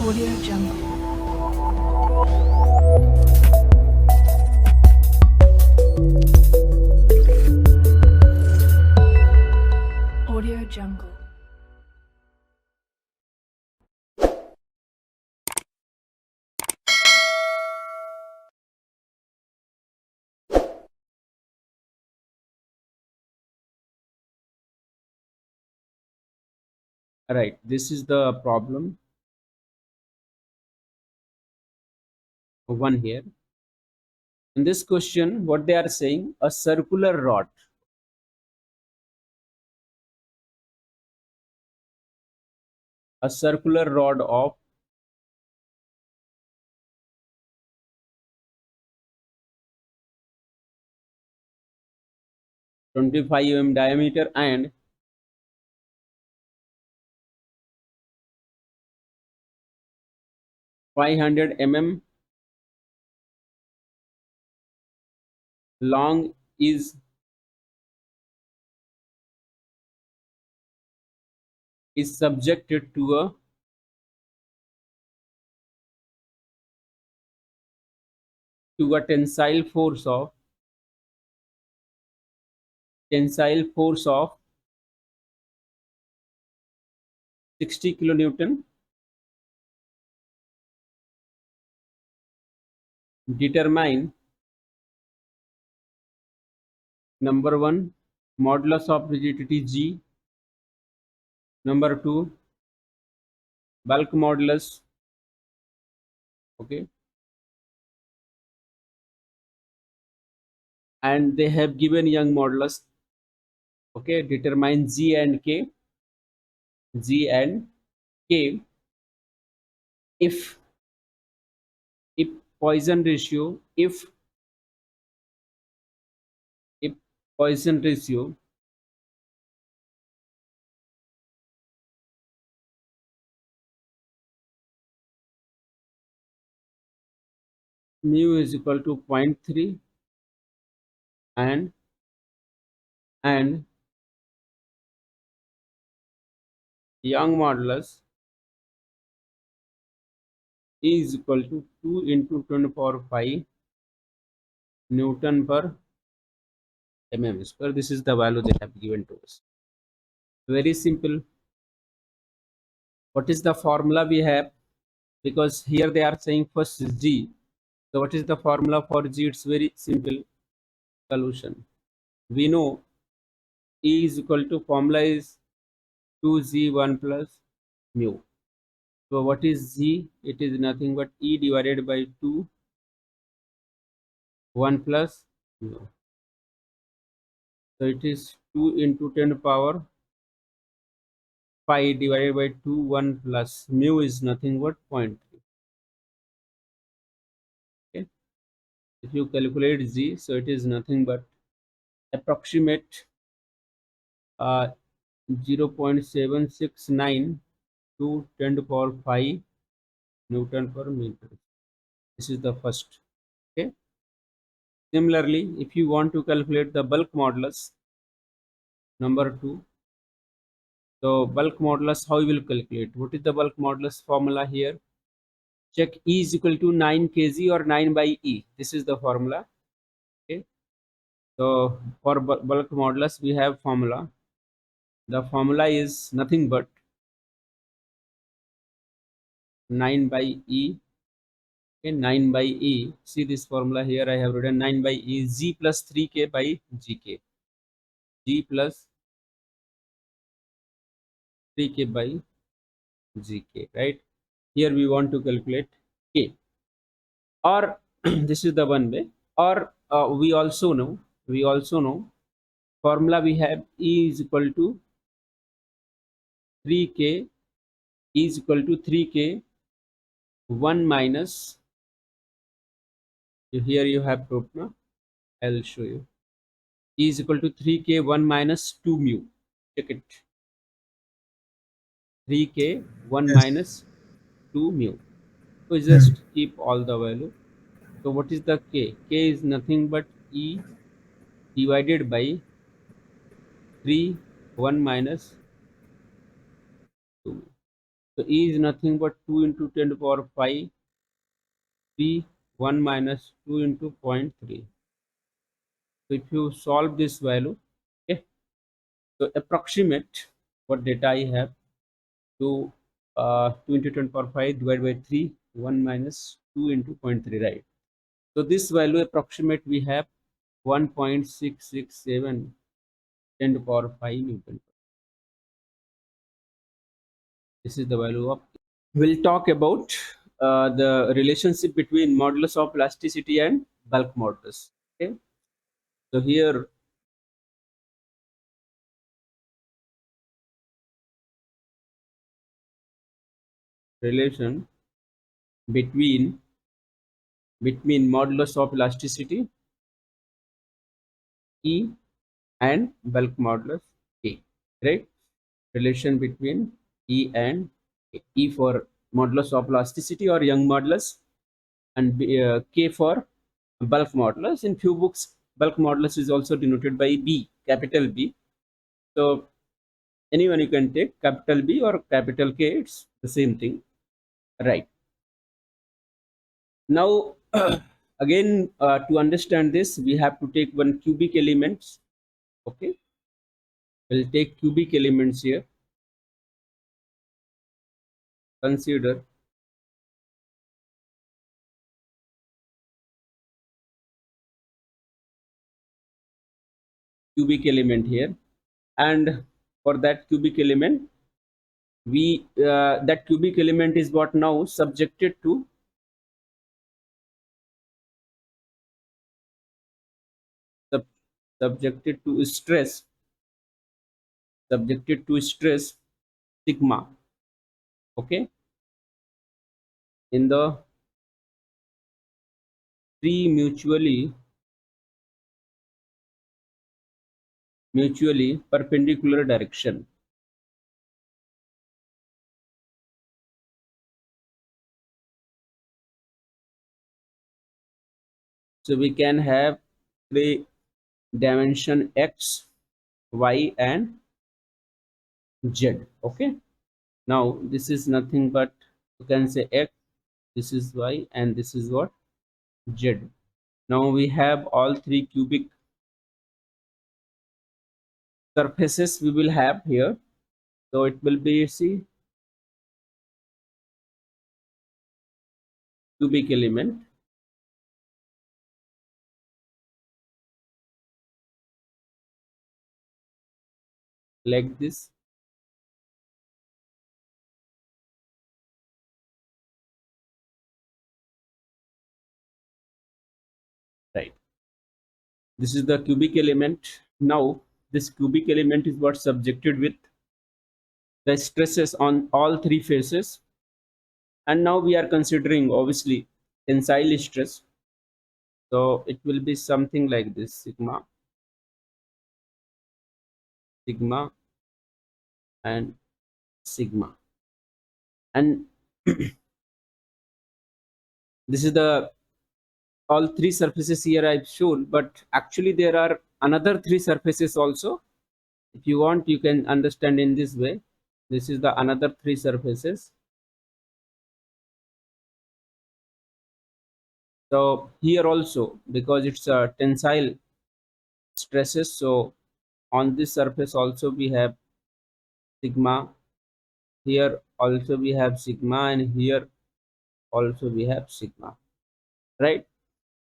Audio Jungle. Audio Jungle. Right, this is the problem one here. In this question, what they are saying, a circular rod of 25 mm diameter and 500 mm long is subjected to a tensile force of 60 kilonewton. Determine number 1 modulus of rigidity G, number 2 bulk modulus. Okay, and they have given Young modulus. Okay, determine G and K if if Poisson ratio if Poisson ratio mu is equal to zero point 0.3 and and Young modulus is equal to 2 into 10 to the power 5 Newton per mm square. This is the value they have given to us. Very simple. What is the formula we have? Because here they are saying first is G. So what is the formula for G? It's very simple solution. We know E is equal to, formula is 2G1 plus mu. So what is G? It is nothing but E divided by 2, 1 plus mu. So it is 2 into 10 to the power 5 divided by 2, 1 plus mu is nothing but 0.3. Okay. If you calculate G, so it is nothing but approximate 0.769 to 10 to the power 5 Newton per meter. This is the first. Okay. Similarly, if you want to calculate the bulk modulus, number 2. So bulk modulus, how you will calculate? What is the bulk modulus formula here? Check E is equal to 9 kg or 9 by E. This is the formula. Okay. So for bulk modulus, we have formula. The formula is nothing but 9 by E. Okay, 9 by E. See this formula here. I have written 9 by E, G plus 3K by GK. G plus 3K by GK. Right. Here we want to calculate K. Or this is the one way. Or we also know formula we have E is equal to 3K. E is equal to 3K 1 minus, here you have proof, no? I'll show you. E is equal to 3K 1 minus 2 mu. Check it. 3K 1 Yes. minus 2 mu. So Hmm. just keep all the value. So what is the K? K is nothing but E divided by 3 1 minus 2. So E is nothing but 2 into 10 to the power 5 3 1 minus 2 into zero point 0.3. So if you solve this value, okay, so approximate what data I have to 2 into 10 to the power 5 divided by 3 1 minus 2 into zero point 0.3, right? So this value approximate we have 1.667 10 to the power 5 Newton. This is the value of. We'll talk about the relationship between modulus of elasticity and bulk modulus. Okay, so here relation between modulus of elasticity E and bulk modulus K, right? Relation between E and K. E for modulus of elasticity or Young modulus, and K for bulk modulus. In few books, bulk modulus is also denoted by B, capital B. So anyone you can take capital B or capital K, it's the same thing, right? Now, again, to understand this, we have to take one cubic elements. Okay, we'll take cubic elements here. Consider cubic element here, and for that cubic element, we that cubic element is what now sub, subjected to stress, sigma. Okay, in the three mutually perpendicular direction. So we can have three dimension x, y, and z. Okay, now this is nothing but, you can say x, this is y, and this is what, z. Now we have all three cubic surfaces we will have here. So it will be, see, cubic element like this. Right, this is the cubic element. Now this cubic element is what subjected with the stresses on all three faces, and now we are considering obviously tensile stress. So it will be something like this: sigma, and sigma. And this is the all three surfaces here I've shown, but actually there are another three surfaces also. If you want, you can understand in this way. This is the another three surfaces. So here also, because it's a tensile stresses, so on this surface also we have sigma, here also we have sigma, and here also we have sigma, right?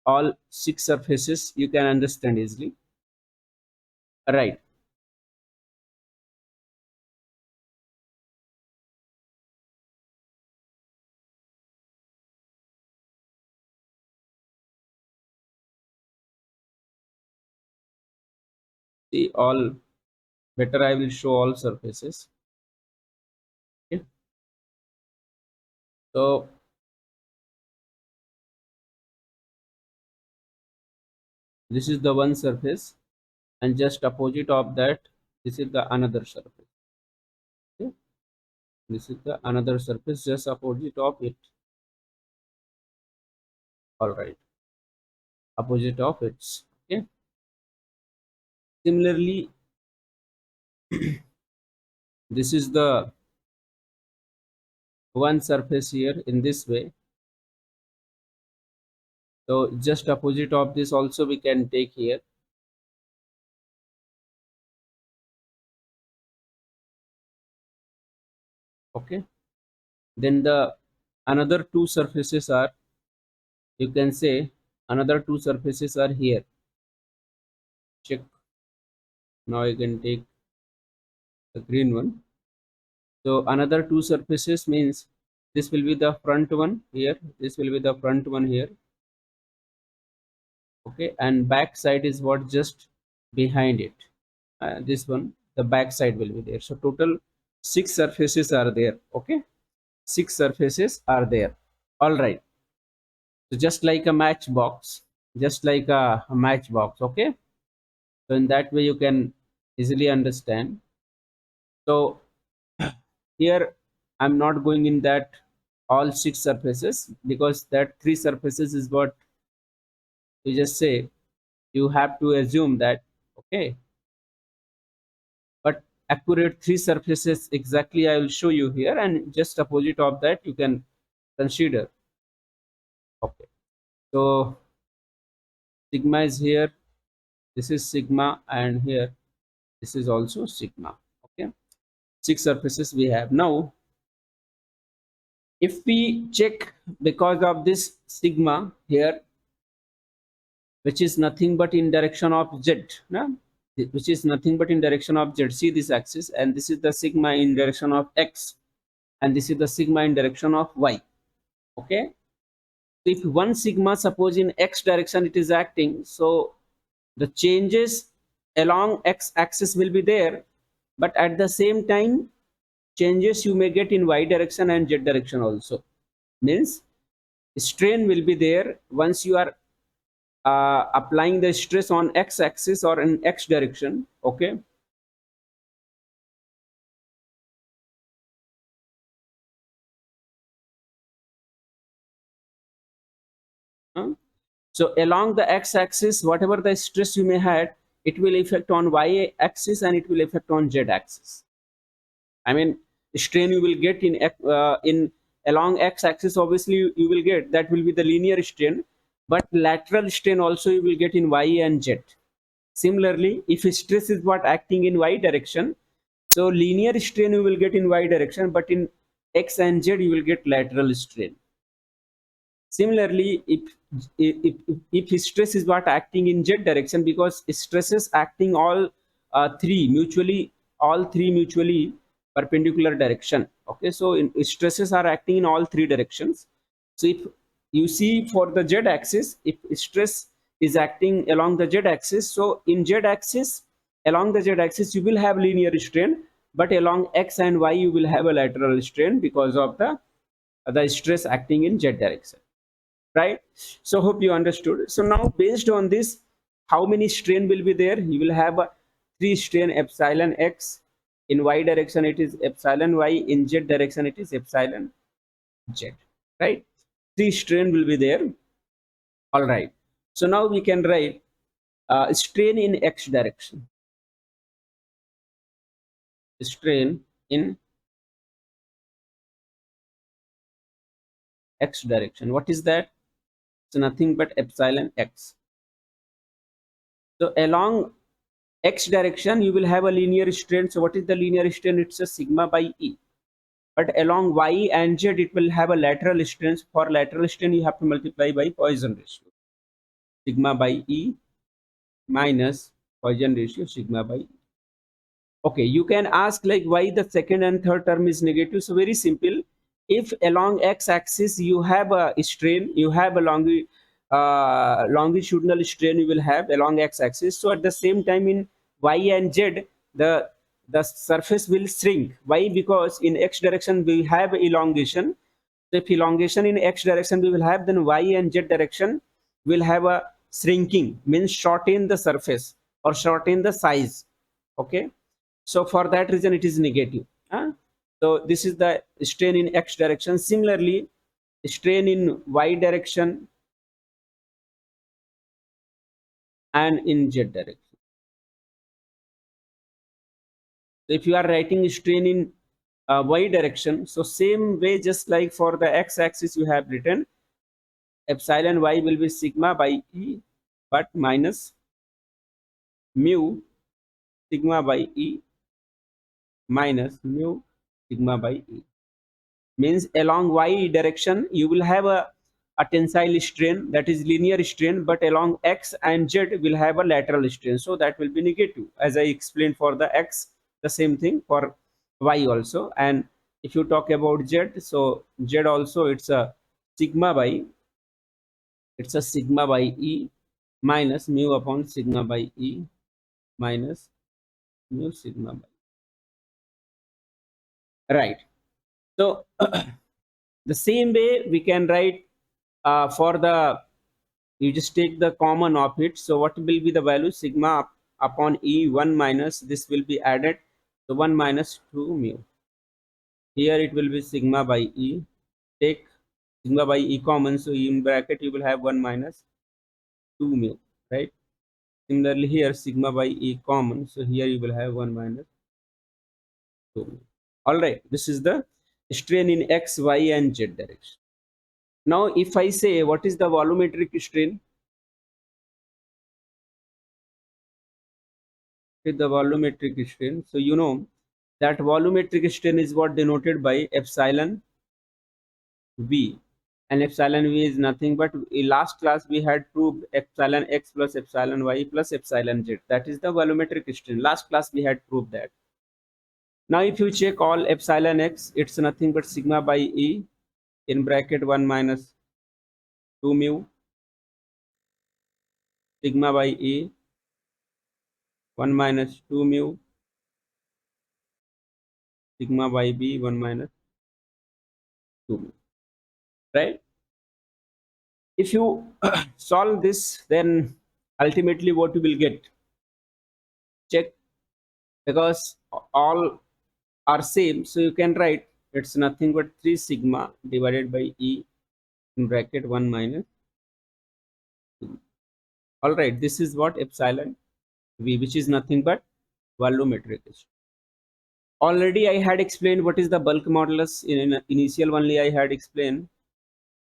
All six surfaces you can understand easily, right? See, all, better I will show all surfaces. Okay, so this is the one surface, and just opposite of that, this is the another surface. Okay, this is the another surface just opposite of it. All right, opposite of its. Okay, similarly, this is the one surface here in this way. So just opposite of this also we can take here. Okay, then the another two surfaces are, you can say another two surfaces are here. Check. Now I can take the green one. So another two surfaces means this will be the front one here, this will be the front one here. Okay, and back side is what, just behind it. This one, the back side will be there. So total six surfaces are there. Okay, six surfaces are there. All right. So just like a matchbox, just like a matchbox. Okay, so in that way you can easily understand. So here I'm not going in that all six surfaces, because that three surfaces is what you just say. You have to assume that. Okay, but accurate three surfaces exactly I will show you here, and just opposite of that you can consider. Okay, so sigma is here, this is sigma, and here this is also sigma. Okay, six surfaces we have. Now if we check, because of this sigma here, which is nothing but in direction of z, no? Which is nothing but in direction of z. See this axis, and this is the sigma in direction of x, and this is the sigma in direction of y. Okay, so if one sigma, suppose in x direction it is acting, so the changes along x axis will be there, but at the same time changes you may get in y direction and z direction also. Means strain will be there once you are applying the stress on x axis or in x direction. Okay, huh? So along the x axis, whatever the stress you may had, it will affect on y axis and it will affect on z axis. I mean, strain you will get in along x axis, obviously you will get that will be the linear strain, but lateral strain also you will get in y and z. Similarly, if stress is what acting in y direction, so linear strain you will get in y direction, but in x and z you will get lateral strain. Similarly, if stress is what acting in z direction, because stresses acting all three mutually perpendicular direction. Okay, so stresses are acting in all three directions. So if you see for the z axis, if stress is acting along the z axis, so in z axis, along the z axis you will have linear strain, but along x and y you will have a lateral strain because of the stress acting in z direction, right? So hope you understood. So now based on this, how many strain will be there? You will have a 3 strain epsilon x. In y direction it is epsilon y, in z direction it is epsilon z, right? 3 strain will be there. All right, so now we can write strain in x direction. Strain in x direction, what is that? It's nothing but epsilon x. So along x direction you will have a linear strain. So what is the linear strain? It's a sigma by e. But along y and z it will have a lateral strain. For lateral strain you have to multiply by Poisson ratio, sigma by e minus Poisson ratio sigma by e. Okay, you can ask like why the second and third term is negative. So very simple. If along x axis you have a strain, you have a longitudinal strain you will have along x axis. So at the same time in y and z, the surface will shrink. Why? Because in x direction we have elongation. So if elongation in x direction we will have, then y and z direction will have a shrinking, means shorten the surface or shorten the size. Okay, so for that reason it is negative, huh? So this is the strain in x direction. Similarly, strain in y direction and in z direction. So if you are writing strain in y direction. So same way, just like for the x axis, you have written epsilon y will be sigma by e, but minus mu sigma by e minus mu sigma by e. Means along y direction you will have a tensile strain, that is linear strain, but along x and z will have a lateral strain, so that will be negative, as I explained for the x. The same thing for y also. And if you talk about z, so z also it's a sigma by, it's a sigma by e minus mu upon sigma by e minus mu sigma by, right. So the same way we can write for the, you just take the common of it. So what will be the value? Sigma upon e 1 minus, this will be added, so 1 minus 2 mu. Here it will be sigma by e. Take sigma by e common, so in bracket you will have 1 minus 2 mu, right? Similarly here sigma by e common, so here you will have 1 minus 2 mu. All right, this is the strain in x, y and z direction. Now if I say what is the volumetric strain, with the volumetric strain, so you know that volumetric strain is what denoted by epsilon v, and epsilon v is nothing but, in last class we had proved epsilon x plus epsilon y plus epsilon z, that is the volumetric strain. Last class we had proved that. Now if you check all epsilon x, it's nothing but sigma by e in bracket 1 minus 2 mu, sigma by e 1 minus 2 mu, sigma by b 1 minus 2 mu, right? If you solve this, then ultimately what you will get, check, because all are same, so you can write it's nothing but 3 sigma divided by e in bracket 1 minus 2. All right, this is what epsilon v, which is nothing but volumetric strain. Already I had explained what is the bulk modulus. In initial only I had explained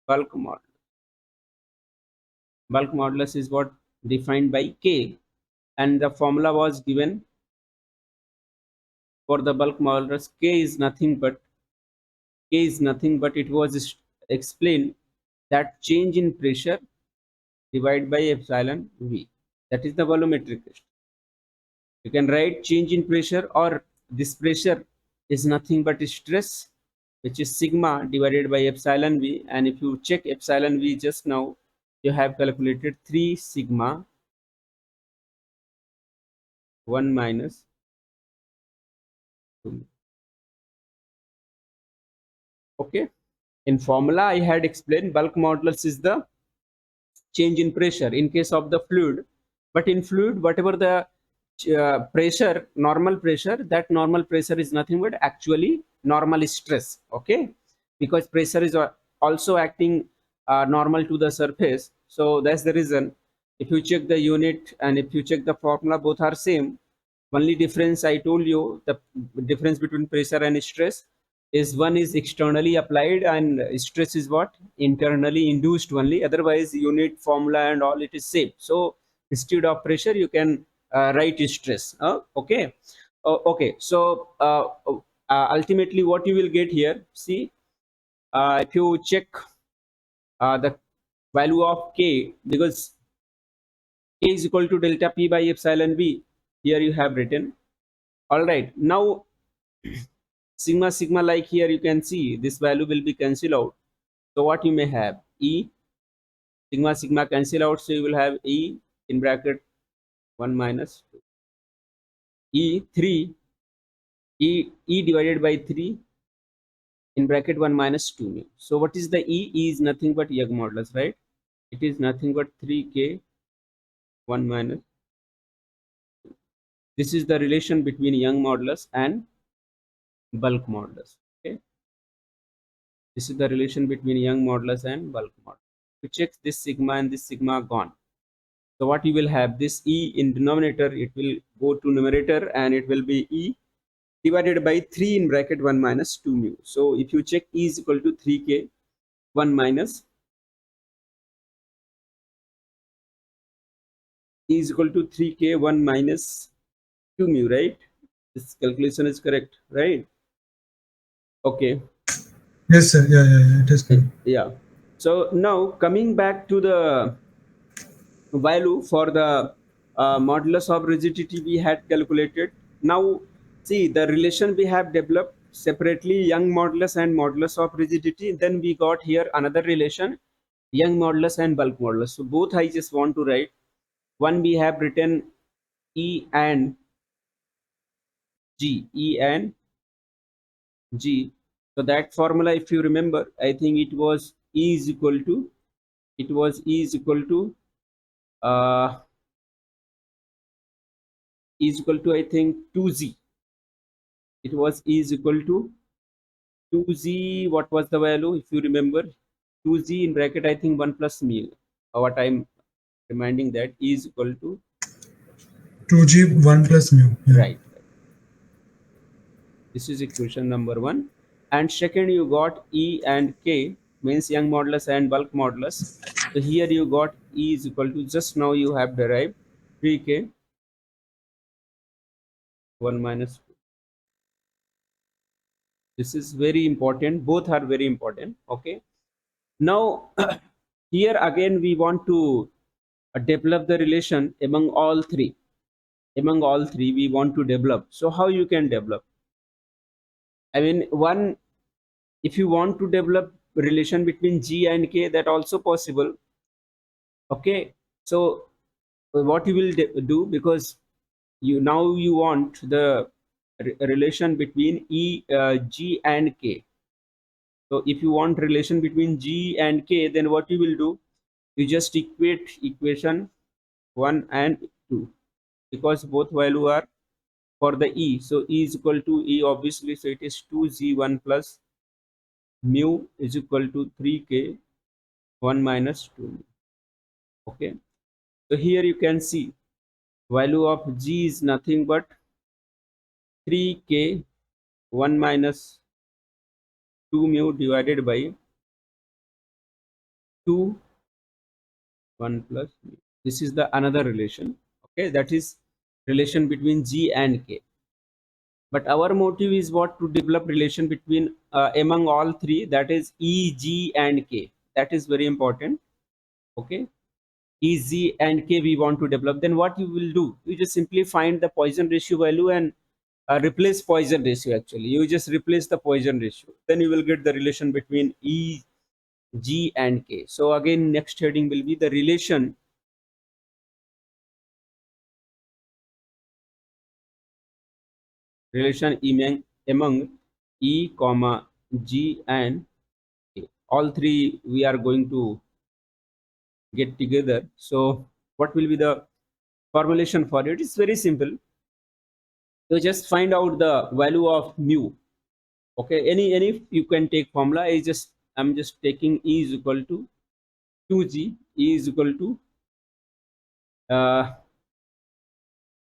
bulk modulus. Bulk modulus is what defined by k, and the formula was given for the bulk modulus. K is nothing but it was explained that change in pressure divided by epsilon v, that is the volumetric pressure. You can write change in pressure, or this pressure is nothing but stress, which is sigma divided by epsilon v. And if you check epsilon v just now, you have calculated 3 sigma 1 minus 2. Okay, in formula I had explained bulk modulus is the change in pressure in case of the fluid, but in fluid whatever the pressure, normal pressure, that normal pressure is nothing but actually normal stress. Okay, because pressure is also acting normal to the surface, so that's the reason. If you check the unit and if you check the formula, both are same. Only difference I told you, the difference between pressure and stress is one is externally applied and stress is what internally induced only. Otherwise unit formula and all it is same. So instead of pressure you can write stress. Okay. Okay, so ultimately what you will get here, see, if you check the value of k, because k is equal to delta p by epsilon v, here you have written. All right, now sigma sigma, like here you can see this value will be cancelled out, so what you may have, e sigma sigma cancel out, so you will have e in bracket 1 minus 2, e 3, e divided by 3 in bracket 1 minus 2 mu. So what is the e? E is nothing but Young modulus, right? It is nothing but 3k 1 minus. This is the relation between Young modulus and bulk modulus. Okay, this is the relation between Young modulus and bulk modulus. To check this sigma and this sigma gone. So what you will have, this e in denominator, it will go to numerator and it will be e divided by 3 in bracket 1 minus 2 mu. So if you check, E is equal to 3k 1 minus, E is equal to 3k 1 minus 2 mu, right? This calculation is correct, right? Okay. Yes, sir. Yeah, yeah, yeah. It is correct. Yeah. So now coming back to the value for the modulus of rigidity we had calculated. Now see the relation we have developed separately, Young modulus and modulus of rigidity. Then we got here another relation, Young modulus and bulk modulus. So both I just want to write. One we have written E and G, E and G. So that formula, if you remember, I think it was E is equal to, uh, E is equal to I think 2Z. It was E is equal to 2Z. What was the value? If you remember, 2Z in bracket I think 1 plus mu. What I'm reminding, that E is equal to, 2G 1 plus mu. Yeah. right. This is equation number 1. And second, you got E and K, means Young modulus and bulk modulus. So here you got E is equal to, just now you have derived 3k 1 minus 2. This is very important. Both are very important. Okay. Now here again we want to develop the relation among all three. Among all three we want to develop. So how you can develop? I mean, one, if you want to develop relation between G and K, that also possible. Okay. So what you will do, because you now you want the relation between G and K. So if you want relation between G and K, then what you will do, you just equate equation 1 and 2, because both value are for the E. So E is equal to E, obviously, so it is 2Z1 plus mu is equal to 3k 1 minus 2. Okay. So here you can see value of G is nothing but 3k 1 minus 2 mu divided by 2 1 plus mu. This is the another relation. Okay, that is relation between G and K. But our motive is what, to develop relation between among all three, that is E, G and K. That is very important. Okay, E, G and K we want to develop. Then what you will do, you just simply find the Poisson ratio value and replace Poisson ratio. Actually, you just replace the Poisson ratio, then you will get the relation between E, G and K. So again, next heading will be the relation among E, comma G and K. All three we are going to get together. So what will be the formulation for it? It's very simple. You just find out the value of mu. Okay, any you can take formula. I'm just taking E is equal to 2G. E is equal to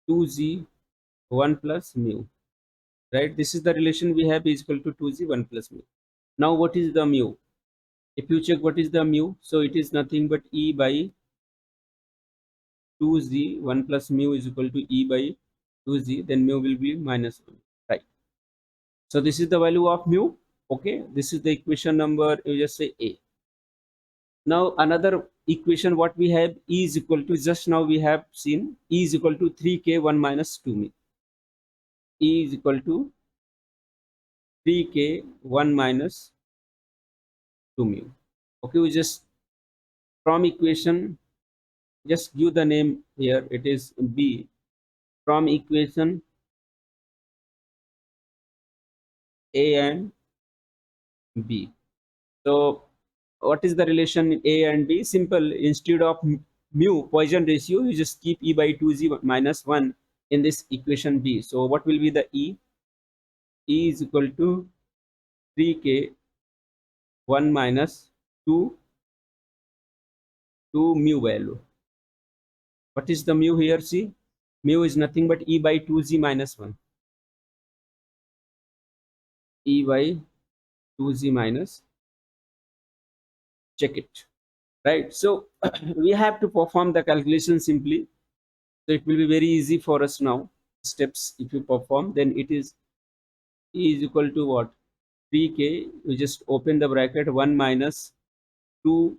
2Z 1 plus mu. Right? This is the relation we have, is equal to 2Z 1 plus mu. Now what is the mu? If you check what is the mu, so it is nothing but E by 2Z 1 plus mu is equal to E by 2Z, then mu will be minus 1. Right. So this is the value of mu. Okay, this is the equation number, you just say A. Now another equation what we have, E is equal to, just now we have seen, E is equal to 3k 1 minus 2 mu. E is equal to 3k 1 minus 2 mu. Okay, we just from equation, just give the name here, it is B. From equation A and B. So what is the relation A and B? Simple. Instead of mu, Poisson ratio, you just keep E by 2Z minus 1 in this equation B. So what will be the E? E is equal to 3k 1 minus 2 mu value. What is the mu here? See, mu is nothing but E by 2Z minus 1. E by 2z minus, check it, right? So we have to perform the calculation simply. So it will be very easy for us now. Steps, if you perform, then it is E is equal to what? 3k. You just open the bracket, 1 minus 2,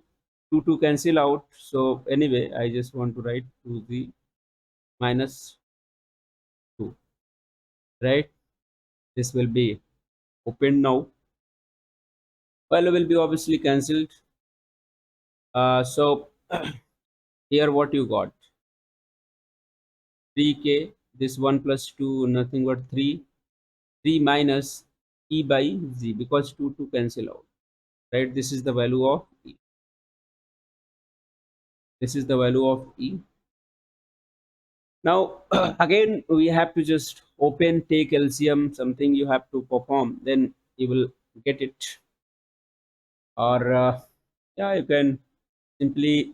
2 cancel out. So anyway, I just want to write 2z minus 2, right? This will be opened now. Value will be obviously cancelled. So here what you got? 3k, this 1 plus 2, nothing but 3. 3 minus E by z, because 2 cancel out, right? This is the value of E. This is the value of E. Now again we have to just open, take LCM, something you have to perform, then you will get it. Or yeah, you can simply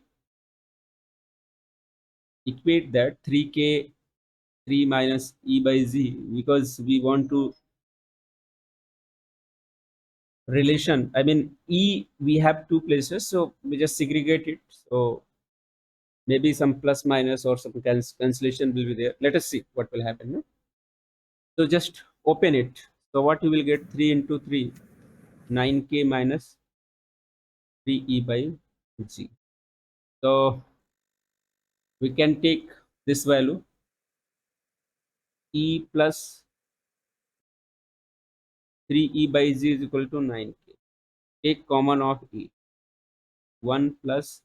equate that 3k, 3 minus E by z, because we want to relation, I mean E we have two places, so we just segregate it. So maybe some plus minus or some cancellation will be there. Let us see what will happen, no? So just open it. So what you will get? 3 into 3, 9k minus 3e by g. So we can take this value, e plus 3e by z is equal to 9k. Take common of e. 1 plus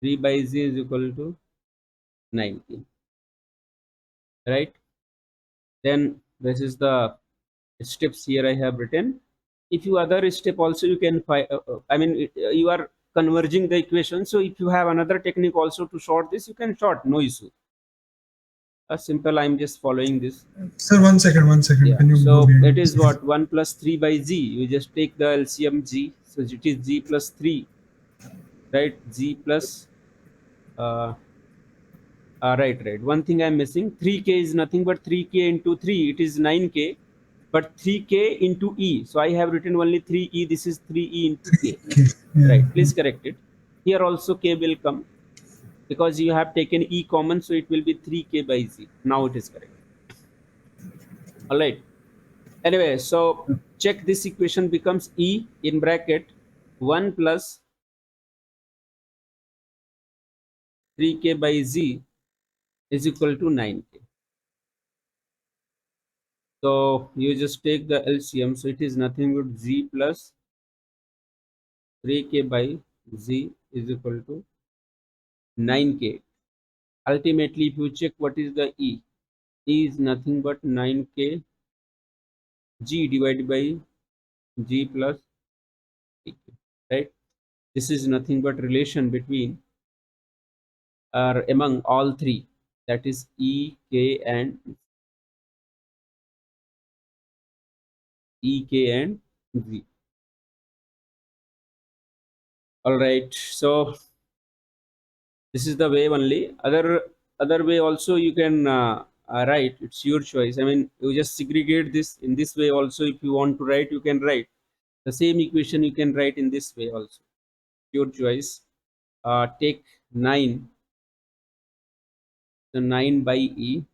3 by z is equal to 9k, right? Then this is the steps here I have written. If you other step also you can find, I mean you are converging the equation. So if you have another technique also to short this, you can short, no issue. A simple, I'm just following this. Sir, 1 second, 1 second. Yeah. Can you So go behind it one is second? what 1 plus 3 by z. You just take the LCM g. So it is g plus 3, right? G plus right. One thing I'm missing. 3k is nothing but 3k into 3. It is 9k. But 3k into e. So I have written only 3e. This is 3e into k. Okay. Yeah. Right. Please correct it. Here also k will come, because you have taken e common. So it will be 3k by z. Now it is correct. All right. Anyway, so check this equation becomes e in bracket 1 plus 3k by z is equal to 9k. So you just take the LCM. So it is nothing but z plus 3k by z is equal to 9k. Ultimately, if you check what is the e is nothing but 9k g divided by g plus 3k, right? This is nothing but relation between or among all three, that is e, k and e, k and z. All right, so this is the way only. Other way also you can write. It's your choice. I mean, you just segregate this in this way also. If you want to write, you can write the same equation. You can write in this way also. Your choice. Take 9, so 9 by e,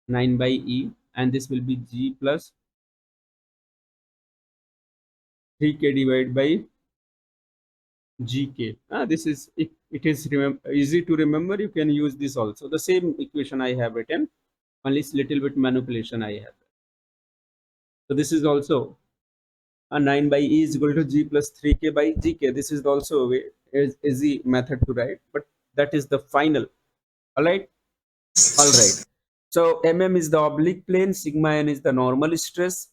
9 by e, and this will be g plus 3k divided by gk. This is, if it is easy to remember, you can use this also. The same equation I have written, only little bit manipulation I have. So this is also a 9 by e is equal to g plus 3k by gk. This is also a way, easy method to write, but that is the final. All right. All right. So mm is the oblique plane, sigma n is the normal stress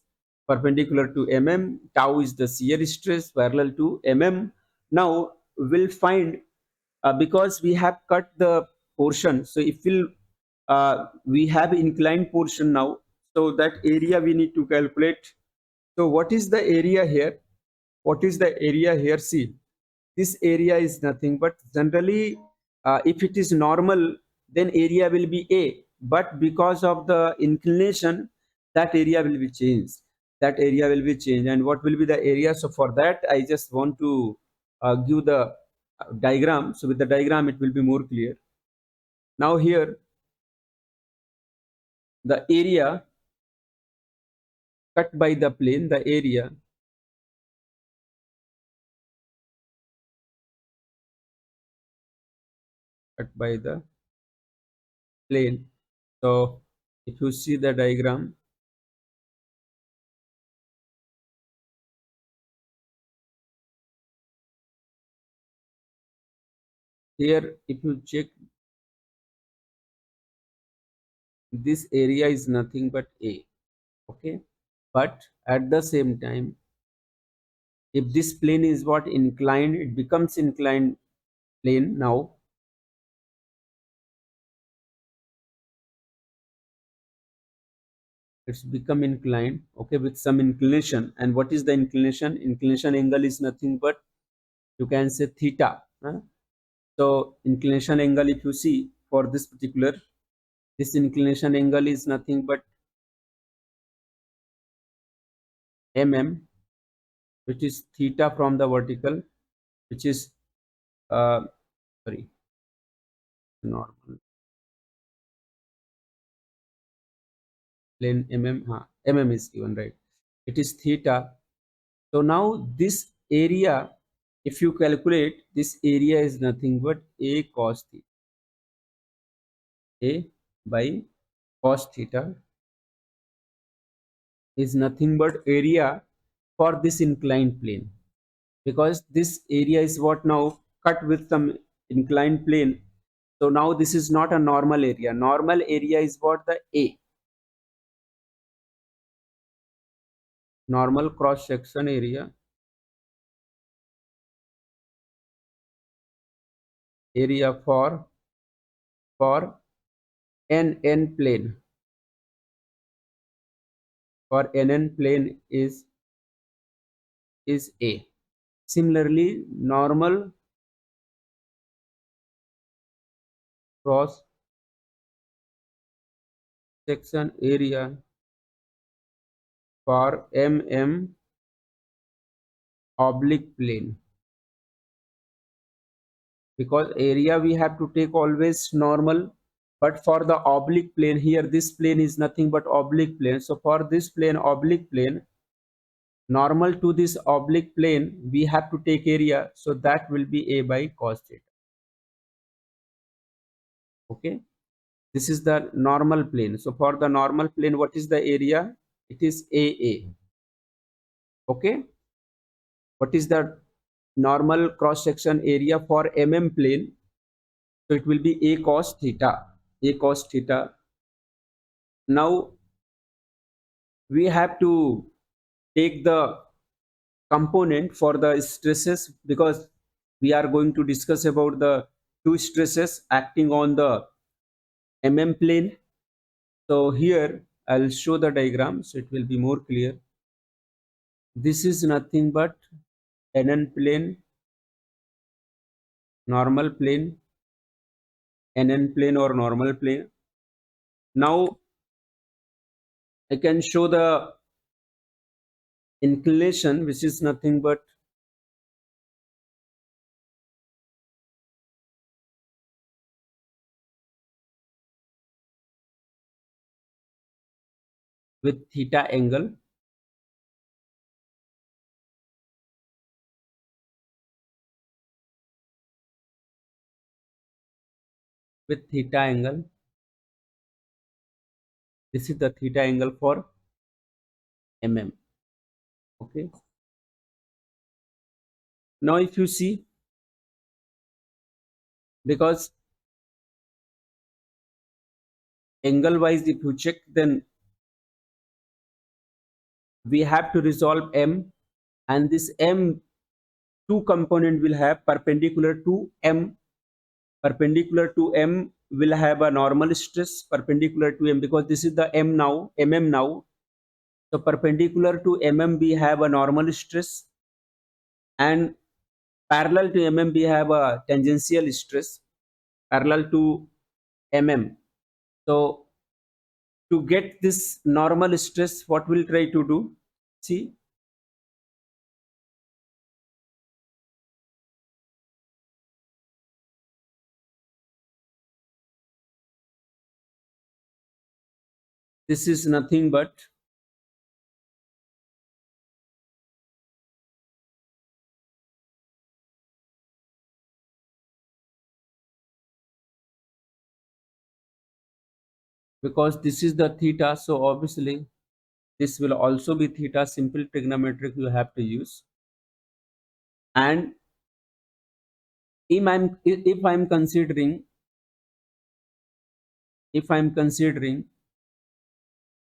perpendicular to tau is the shear stress parallel to Now we'll find, because we have cut the portion, so if we have inclined portion now, so that area we need to calculate. So what is the area here? What is the area here? See, this area is nothing but, generally if it is normal, then area will be a, but because of the inclination, that area will be changed. That area will be changed. And what will be the area? So for that, I just want to give the diagram. So with the diagram, it will be more clear. Now here, the area cut by the plane, the area cut by the plane. So if you see the diagram, here if you check, this area is nothing but A. Okay, but at the same time, if this plane is what inclined, it becomes inclined plane. Now it's become inclined, okay, with some inclination. And what is the inclination? Inclination angle is nothing but, you can say, theta, huh? So inclination angle, if you see for this particular, this inclination angle is nothing but mm, which is theta from the vertical, which is sorry, normal plane mm is given, right? It is theta. So now this area, if you calculate, this area is nothing but A cos theta, A by cos theta is nothing but area for this inclined plane, because this area is what now cut with some inclined plane. So now this is not a normal area. Normal area is what? The A, normal cross section area, area for NN plane, for NN plane is A. Similarly, normal cross section area for MM oblique plane, because area we have to take always normal, but for the oblique plane, here this plane is nothing but oblique plane. So for this plane, oblique plane, normal to this oblique plane, we have to take area, so that will be A by cos theta. Okay, this is the normal plane. So for the normal plane, what is the area? It is AA. Okay, what is the normal cross section area for plane? So it will be A cos theta, A cos theta. Now we have to take the component for the stresses, because we are going to discuss about the two stresses acting on the plane. So here I'll show the diagram, so it will be more clear. This is nothing but NN plane, normal plane, NN plane or normal plane. Now I can show the inclination, which is nothing but with theta angle, with theta angle. This is the theta angle for Okay, now if you see, because angle wise if you check, then we have to resolve M, and this M, two component will have perpendicular to M. Perpendicular to M will have a normal stress perpendicular to M, because this is the M now, now. So perpendicular to we have a normal stress, and parallel to we have a tangential stress parallel to So To get this normal stress, what we'll try to do, see, this is nothing but because this is the theta, so obviously this will also be theta. Simple trigonometric you have to use. And if I'm considering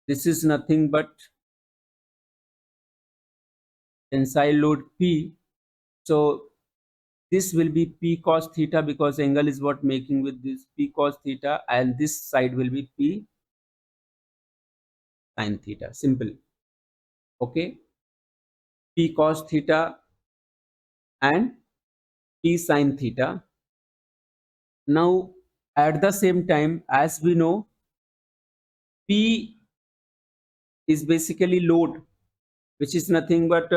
this is nothing but tensile load P, so this will be P cos theta because angle is what making with this P cos theta, and this side will be P sin theta. Simple. Okay, P cos theta and P sin theta. Now at the same time, as we know, P is basically load, which is nothing but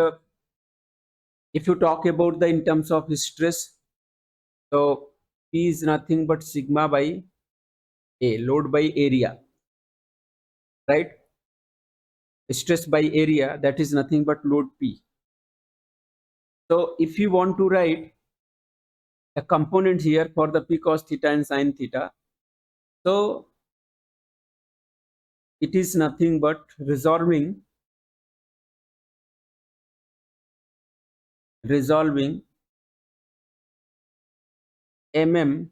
if you talk about the in terms of stress, so P is nothing but sigma by A, load by area, right? Stress by area, that is nothing but load P. So if you want to write a component here for the P cos theta and sin theta, so it is nothing but resolving mm.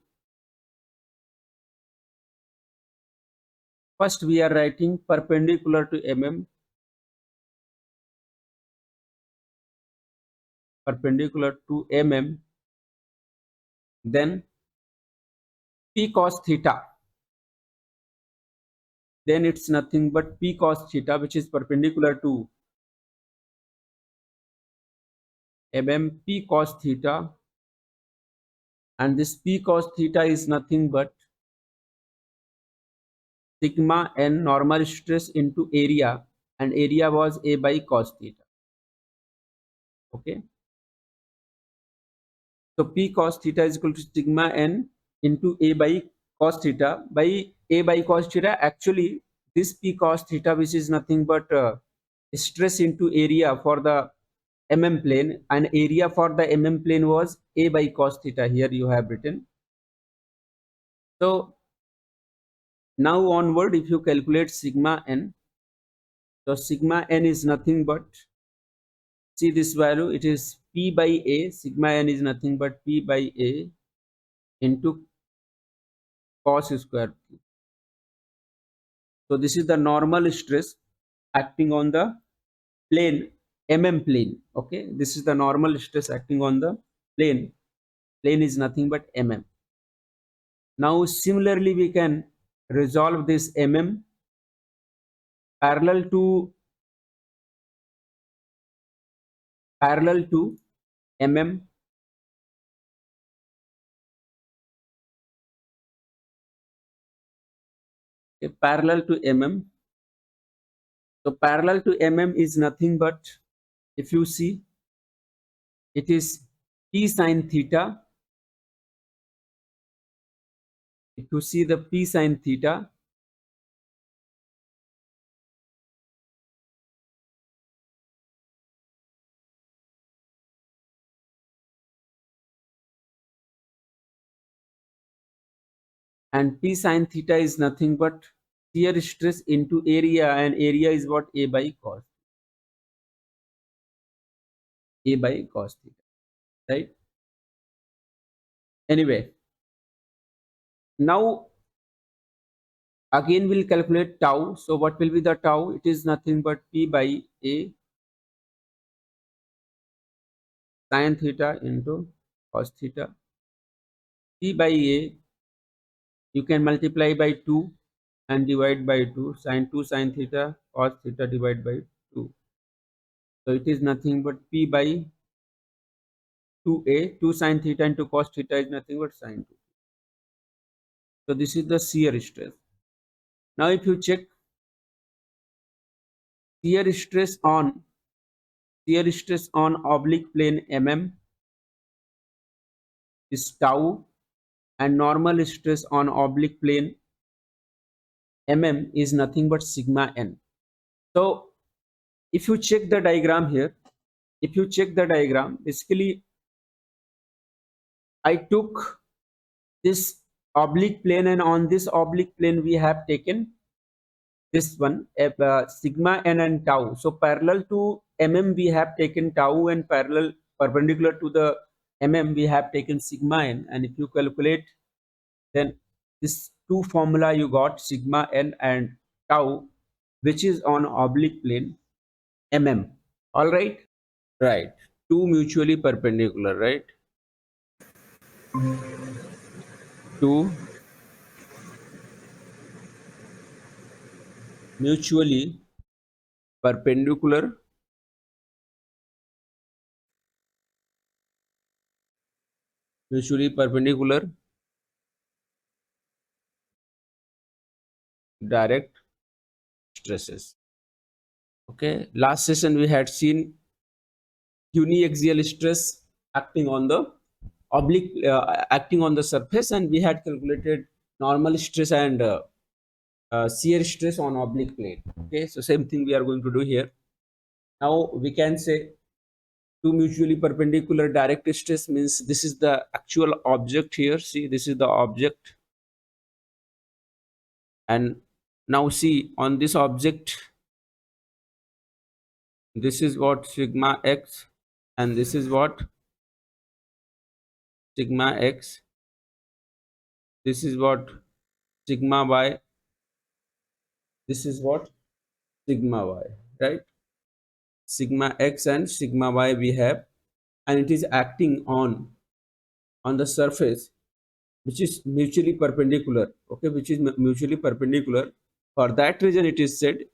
First we are writing perpendicular to mm, then P cos theta, then it's nothing but P cos theta, which is perpendicular to P cos theta, and this P cos theta is nothing but sigma n normal stress into area, and area was A by cos theta. Okay, so P cos theta is equal to sigma n into A by cos theta. By A by cos theta, actually this P cos theta, which is nothing but stress into area for the plane, and area for the plane was A by cos theta. Here you have written. So now onward, if you calculate sigma n, so sigma n is nothing but, see this value, it is P by A. Sigma n is nothing but P by A into cos square. So this is the normal stress acting on the plane, plane. Okay, this is the normal stress acting on the plane. Plane is nothing but Now similarly we can resolve this parallel to mm, okay, parallel to So parallel to is nothing but, if you see, it is P sin theta. If you see the P sin theta, and P sin theta is nothing but shear stress into area, and area is what? A by cos theta, right? Anyway, now again we'll calculate tau. So what will be the tau? It is nothing but P by A sin theta into cos theta. P by A, you can multiply by 2 and divide by 2, sin theta cos theta divided by 2. So it is nothing but P by 2a, 2 sin theta into cos theta is nothing but sin 2. So this is the shear stress. Now if you check shear stress on oblique plane is tau, and normal stress on oblique plane is nothing but sigma n. So if you check the diagram here, basically I took this oblique plane, and on this oblique plane we have taken this one, sigma n and tau. So parallel to we have taken tau, and perpendicular to the we have taken sigma n. And if you calculate, then this two formula you got, sigma n and tau, which is on oblique plane all right, two mutually perpendicular, right? Two mutually perpendicular direct stresses. Okay, last session we had seen uniaxial stress acting on the acting on the surface, and we had calculated normal stress and shear stress on oblique plane. Okay, so same thing we are going to do here. Now we can say two mutually perpendicular direct stress means this is the actual object here. See, this is the object, and now see on this object, this is what sigma x, and this is what sigma x, this is what sigma y, this is what sigma y, right? Sigma x and sigma y we have, and it is acting on the surface which is mutually perpendicular. Okay, which is mutually perpendicular. For that reason it is said,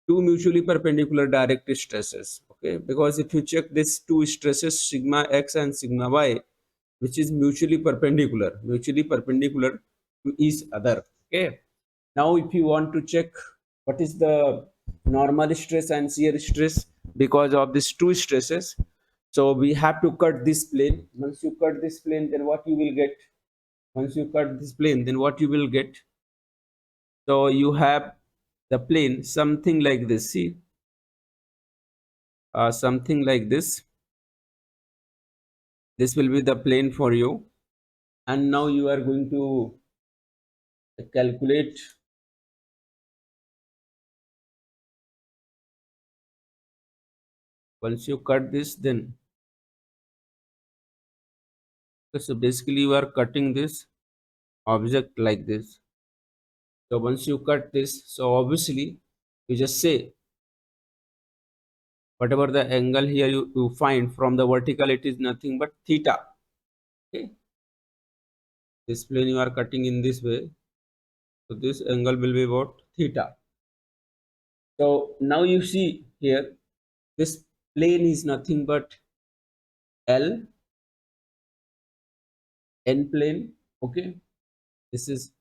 two mutually perpendicular direct stresses. Okay, because if you check this two stresses, sigma x and sigma y, which is mutually perpendicular to each other. Okay, now if you want to check what is the normal stress and shear stress because of these two stresses, so we have to cut this plane. Once you cut this plane, then what you will get? So you have the plane something like this. See, something like this. This will be the plane for you, and now you are going to calculate. Once you cut this, then so basically you are cutting this object like this. So once you cut this, so obviously you just say whatever the angle here you find from the vertical, it is nothing but theta. Okay, this plane you are cutting in this way, so this angle will be what? Theta. So now you see here, this plane is nothing but L n plane. Okay, this is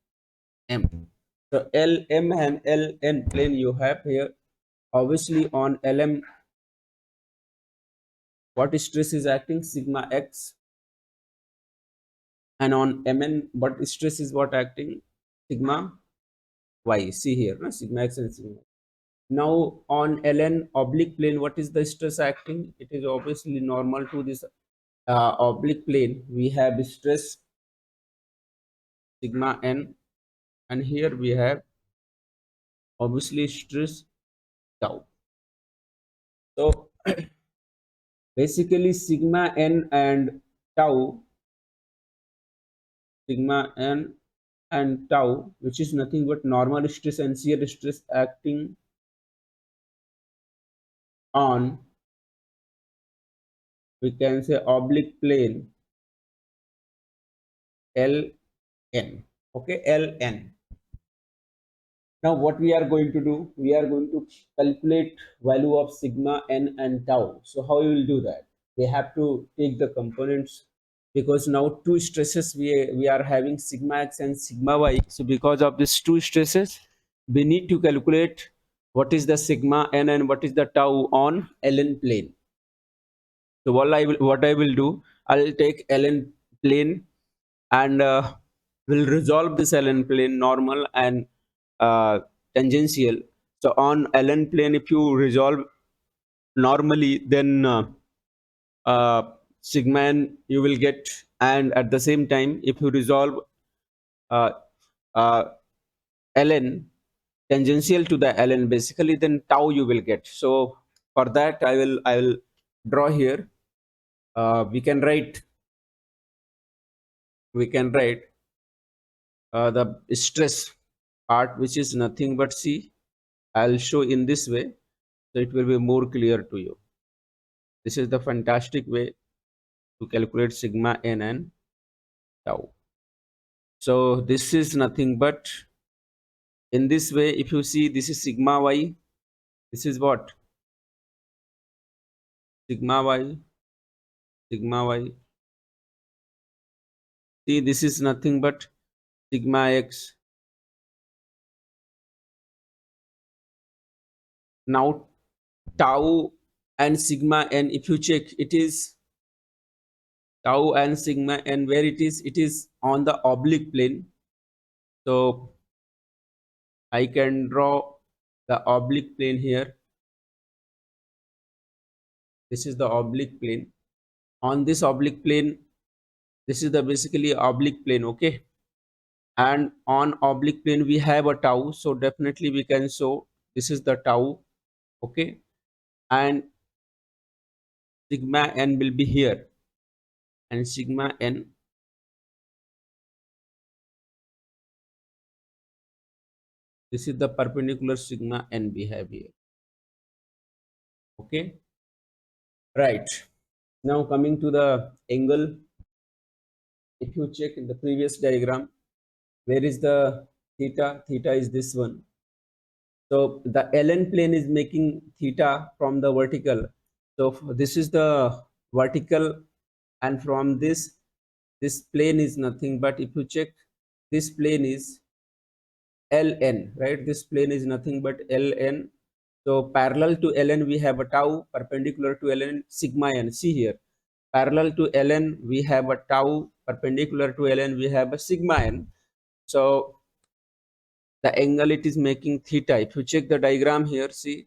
M. So L M and L n plane you have here. Obviously on LM, what stress is acting? Sigma x. And on Mn, what stress is what acting? Sigma y. See here, no? Sigma x and sigma. Now on Ln oblique plane, what is the stress acting? It is obviously normal to this oblique plane. We have stress sigma n, and here we have obviously stress tau. So basically sigma n and tau, which is nothing but normal stress and shear stress acting on, we can say, oblique plane Ln. Okay, Ln. Now what we are going to do? We are going to calculate value of sigma n and tau. So how you will do that? We have to take the components, because now two stresses we are having, sigma x and sigma y. So because of these two stresses, we need to calculate what is the sigma n and what is the tau on ln plane. So what I will do, I'll take ln plane and will resolve this ln plane normal and tangential. So on ln plane, if you resolve normally, then uh, sigma n you will get, and at the same time, if you resolve uh, uh, ln tangential to the ln, basically, then tau you will get. So for that, I will draw here. We can write the stress part, which is nothing but, see, I'll show in this way, so it will be more clear to you. This is the fantastic way to calculate sigma n and tau. So this is nothing but, in this way, if you see, this is sigma y, this is what? Sigma y, sigma y. See, this is nothing but sigma x. Now tau and sigma n, if you check, it is tau and sigma n, where it is on the oblique plane. So I can draw the oblique plane here. This is the oblique plane. On this oblique plane, this is the basically oblique plane, okay? And on oblique plane we have a tau, so definitely we can show this is the tau, okay? And sigma n will be here, and sigma n, this is the perpendicular sigma n we have here, okay? Right. Now coming to the angle, if you check in the previous diagram, where is the theta? Theta is this one. So the ln plane is making theta from the vertical. So this is the vertical, and from this plane is nothing but, if you check, this plane is ln, right? This plane is nothing but ln. So parallel to ln we have a tau, perpendicular to ln sigma n. See here, parallel to ln we have a tau, perpendicular to ln we have a sigma n. So the angle it is making theta. If you check the diagram here, see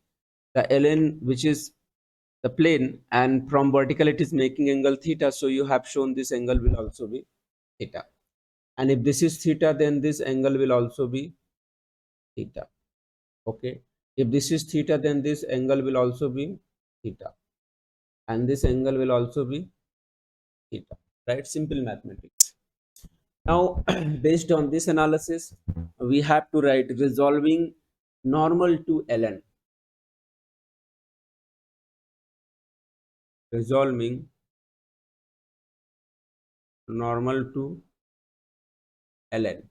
the ln, which is the plane, and from vertical it is making angle theta. So you have shown this angle will also be theta. And if this is theta, then this angle will also be theta. Okay. If this is theta, then this angle will also be theta. And this angle will also be theta. Right? Simple mathematics. Now, based on this analysis, we have to write resolving normal to ln. Resolving normal to ln.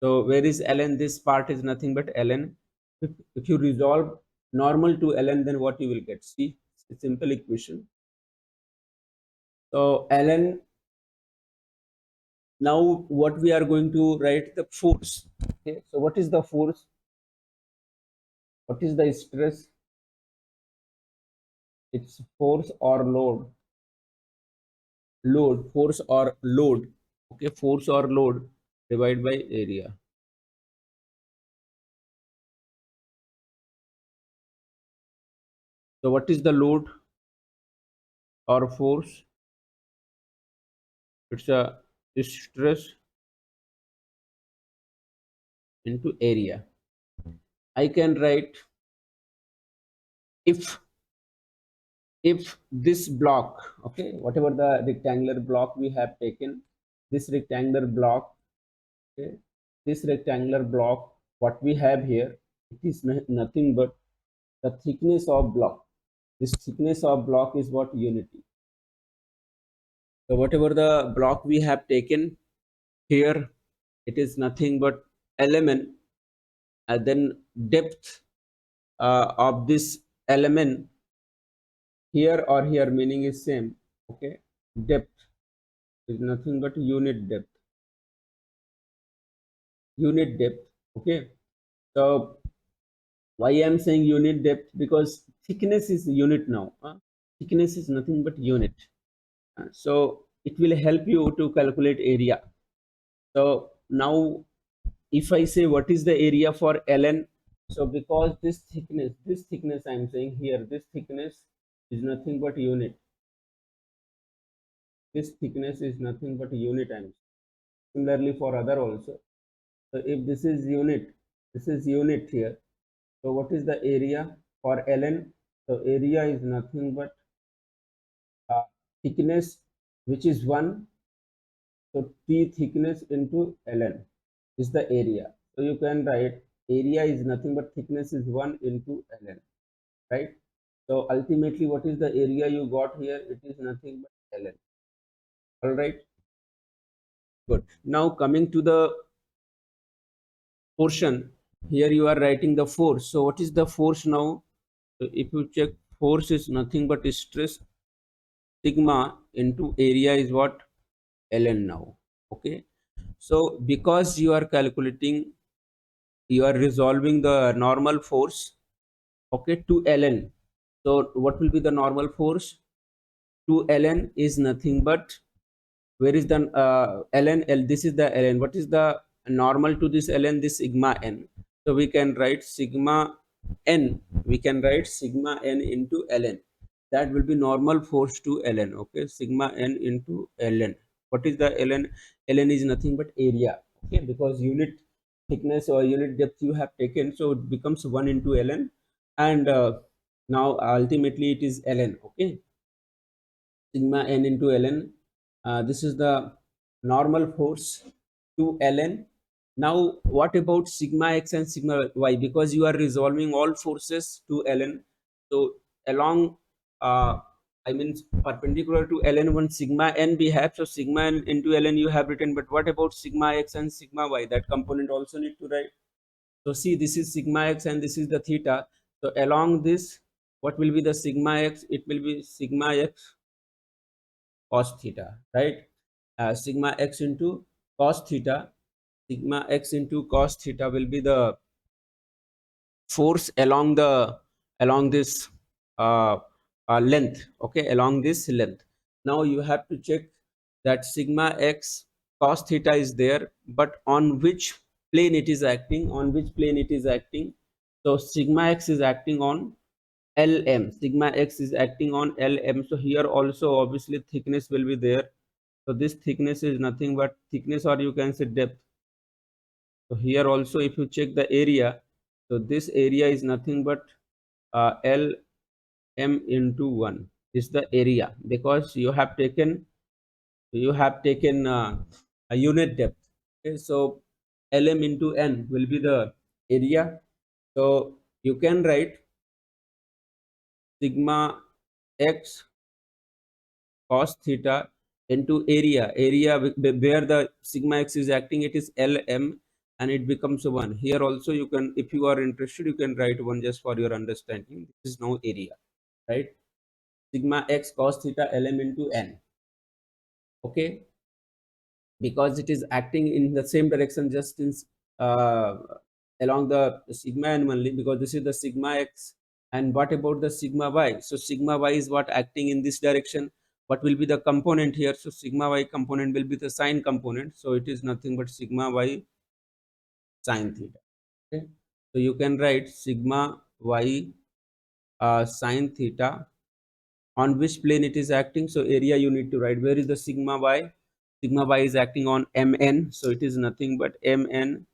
So where is ln? This part is nothing but ln. If you resolve normal to ln, then what you will get? See, it's a simple equation. So ln, now what we are going to write, the force. Okay, so what is the force? What is the stress? It's force or load. Force or load. Okay, force or load divided by area. So what is the load or force? It's a stress into area. I can write, if this block, okay, whatever the rectangular block we have taken, this rectangular block, okay, this rectangular block, what we have here, it is nothing but the thickness of block. This thickness of block is what? Unity. So whatever the block we have taken here, it is nothing but element, and then depth of this element here or here, meaning is same, okay? Depth is nothing but unit depth, okay? So Why I am saying unit depth? Because thickness is unit now. Thickness is nothing but unit. So it will help you to calculate area. So now if I say what is the area for ln, so because this thickness I am saying here, this thickness is nothing but unit. This thickness is nothing but unit. I am similarly for other also. So if this is unit here. So what is the area for ln? So area is nothing but thickness, which is 1. So T thickness into ln is the area. So you can write area is nothing but thickness is 1 into ln, right? So ultimately, what is the area you got here? It is nothing but ln. All right, good. Now coming to the portion, here you are writing the force. So what is the force now? So if you check, force is nothing but stress sigma into area is what? Ln now. Okay. So because you are calculating, you are resolving the normal force, okay, to ln. So what will be the normal force to ln is nothing but, where is the ln? This is the ln. What is the normal to this ln? This sigma n. So we can write sigma n. We can write sigma n into ln. That will be normal force to ln. Okay, sigma n into ln. What is the ln? Ln is nothing but area. Okay, because unit thickness or unit depth you have taken, so it becomes 1 into ln, and now ultimately it is ln. Okay, sigma n into ln. This is the normal force to ln. Now what about sigma x and sigma y? Because you are resolving all forces to ln, so along I mean perpendicular to ln, one sigma n we have, so sigma n into ln you have written, but what about sigma x and sigma y? That component also need to write. So see, this is sigma x and this is the theta. So along this, what will be the sigma x? It will be sigma x cos theta, right? Sigma x into cos theta, sigma x into cos theta will be the force along this uh, length. Okay, along this length. Now you have to check that sigma x cos theta is there, but on which plane it is acting? On which plane it is acting? So sigma x is acting on lm. Sigma x is acting on lm. So here also obviously thickness will be there. So this thickness is nothing but thickness, or you can say depth. So here also if you check the area, so this area is nothing but lm into 1 is the area, because you have taken a unit depth. Okay, so lm into n will be the area. So you can write sigma x cos theta into area where the sigma x is acting, it is lm, and it becomes 1. Here also you can, if you are interested, you can write 1 just for your understanding. This is now area, right? Sigma x cos theta lm into n. Okay, because it is acting in the same direction, just in uh, along the sigma n only, because this is the sigma x. And what about the sigma y? So sigma y is what acting in this direction. What will be the component here? So sigma y component will be the sine component, so it is nothing but sigma y sine theta. Okay, so you can write sigma y sine theta. On which plane it is acting? So area you need to write. Where is the sigma y? Sigma y is acting on mn, so it is nothing but mn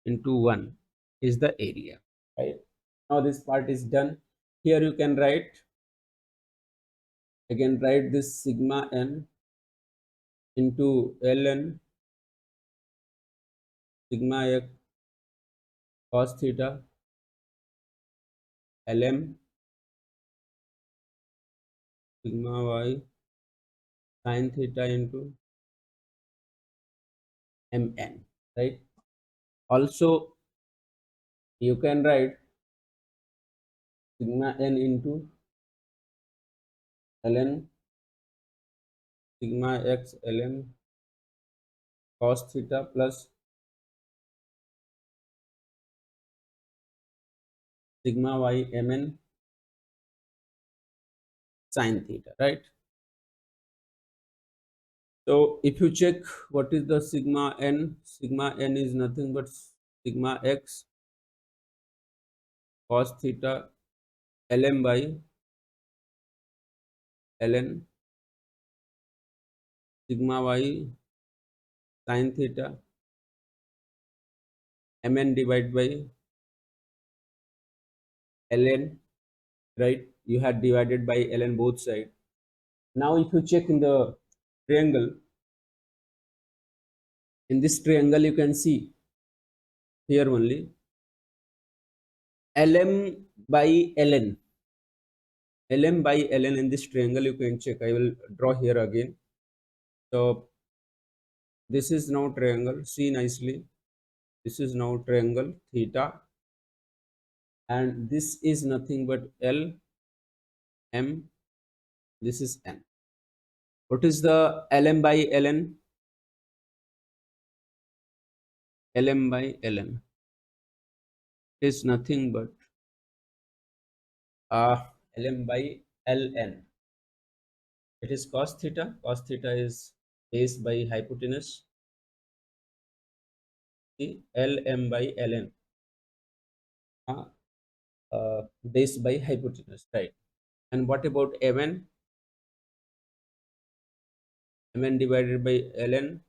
into 1 is the area, right? Now this part is done. Here you can write, again write this sigma n into ln sigma x cos theta lm sigma y sin theta into mn, right? Also you can write sigma n into ln sigma x lm cos theta plus sigma y mn sin theta, right? So if you check what is the sigma n is nothing but sigma x cos theta lm by ln sigma y sin theta mn divided by ln, right? You had divided by ln both sides. Now if you check in the triangle, in this triangle you can see here only lm by ln, lm by ln in this triangle you can check. I will draw here again. So this is now triangle, see nicely, this is now triangle theta, and this is nothing but l m, this is n. What is the lm by ln? Lm by ln is nothing but lm by ln. It is cos theta. Cos theta is base by hypotenuse. See, lm by ln, uh, base by hypotenuse, right? And what about mn? Mn divided by ln,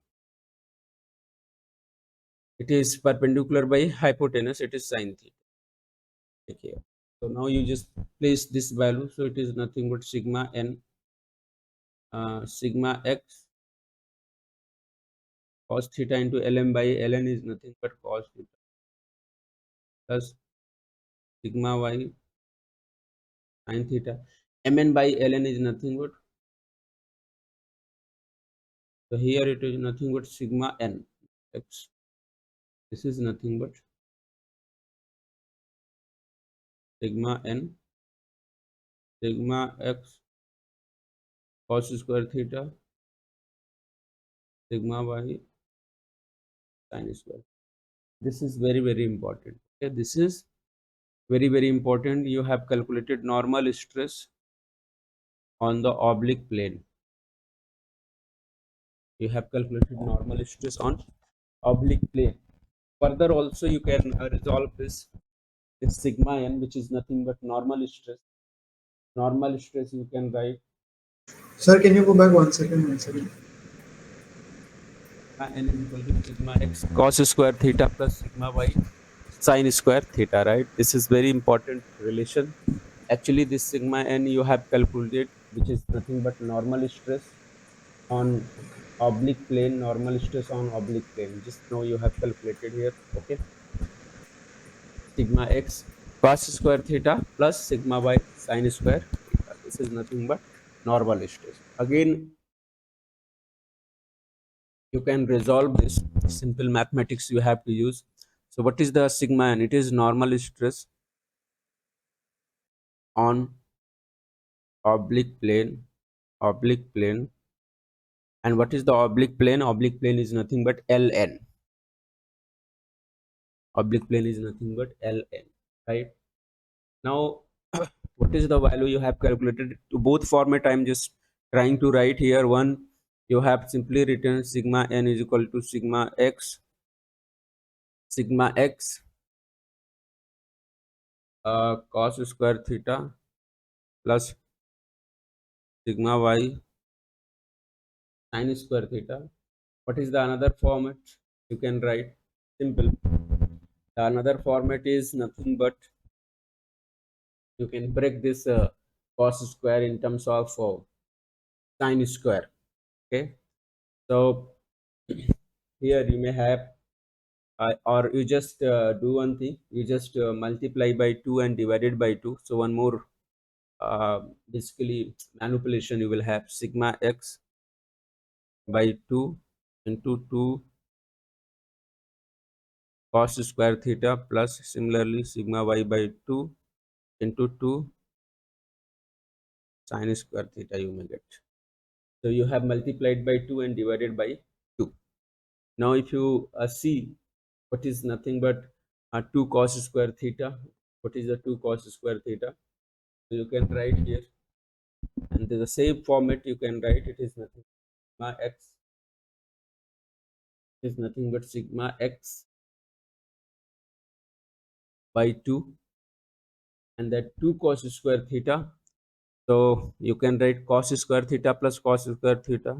it is perpendicular by hypotenuse, it is sin theta. Okay, so now you just place this value, so it is nothing but sigma n, sigma x cos theta into lm by ln is nothing but cos theta plus sigma y sin theta. Mn by ln is nothing but, so here it is nothing but sigma n x. This is nothing but sigma n sigma x cos square theta sigma y sin square. This is very very important. Okay, this is very very important. You have calculated normal stress on the oblique plane. You have calculated normal stress on oblique plane. Further also you can resolve this sigma n, which is nothing but normal stress. Normal stress you can write Sir, can you go back 1 second? 1 second. n is equal to sigma x cos square theta plus sigma y sin square theta, right? This is very important relation. Actually this sigma n you have calculated, which is nothing but normal stress on oblique plane, normal stress on oblique plane. Just now you have calculated here. Okay, sigma x cos square theta plus sigma y sin square theta. This is nothing but normal stress. Again you can resolve this simple mathematics you have to use. So what is the sigma n? It is normal stress on oblique plane, oblique plane. And what is the oblique plane? Oblique plane is nothing but ln. Oblique plane is nothing but ln, right? Now what is the value you have calculated? To both format I am just trying to write here. One, you have simply written sigma n is equal to sigma x cos square theta plus sigma y sin square theta. What is the another format you can write? Simple. The another format is nothing but you can break this cos square in terms of sin square. Okay, so here you may have or you just do one thing, you just multiply by 2 and divided by 2. So one more basically manipulation, you will have sigma x by 2 into 2 cos square theta plus similarly sigma y by 2 into 2 sin square theta you may get. So you have multiplied by 2 and divided by 2. Now if you see what is nothing but 2 cos square theta, what is the 2 cos square theta. So you can write here, and the same format you can write. It is nothing sigma x is nothing but sigma x by 2, and that 2 cos square theta. So you can write cos square theta plus cos square theta,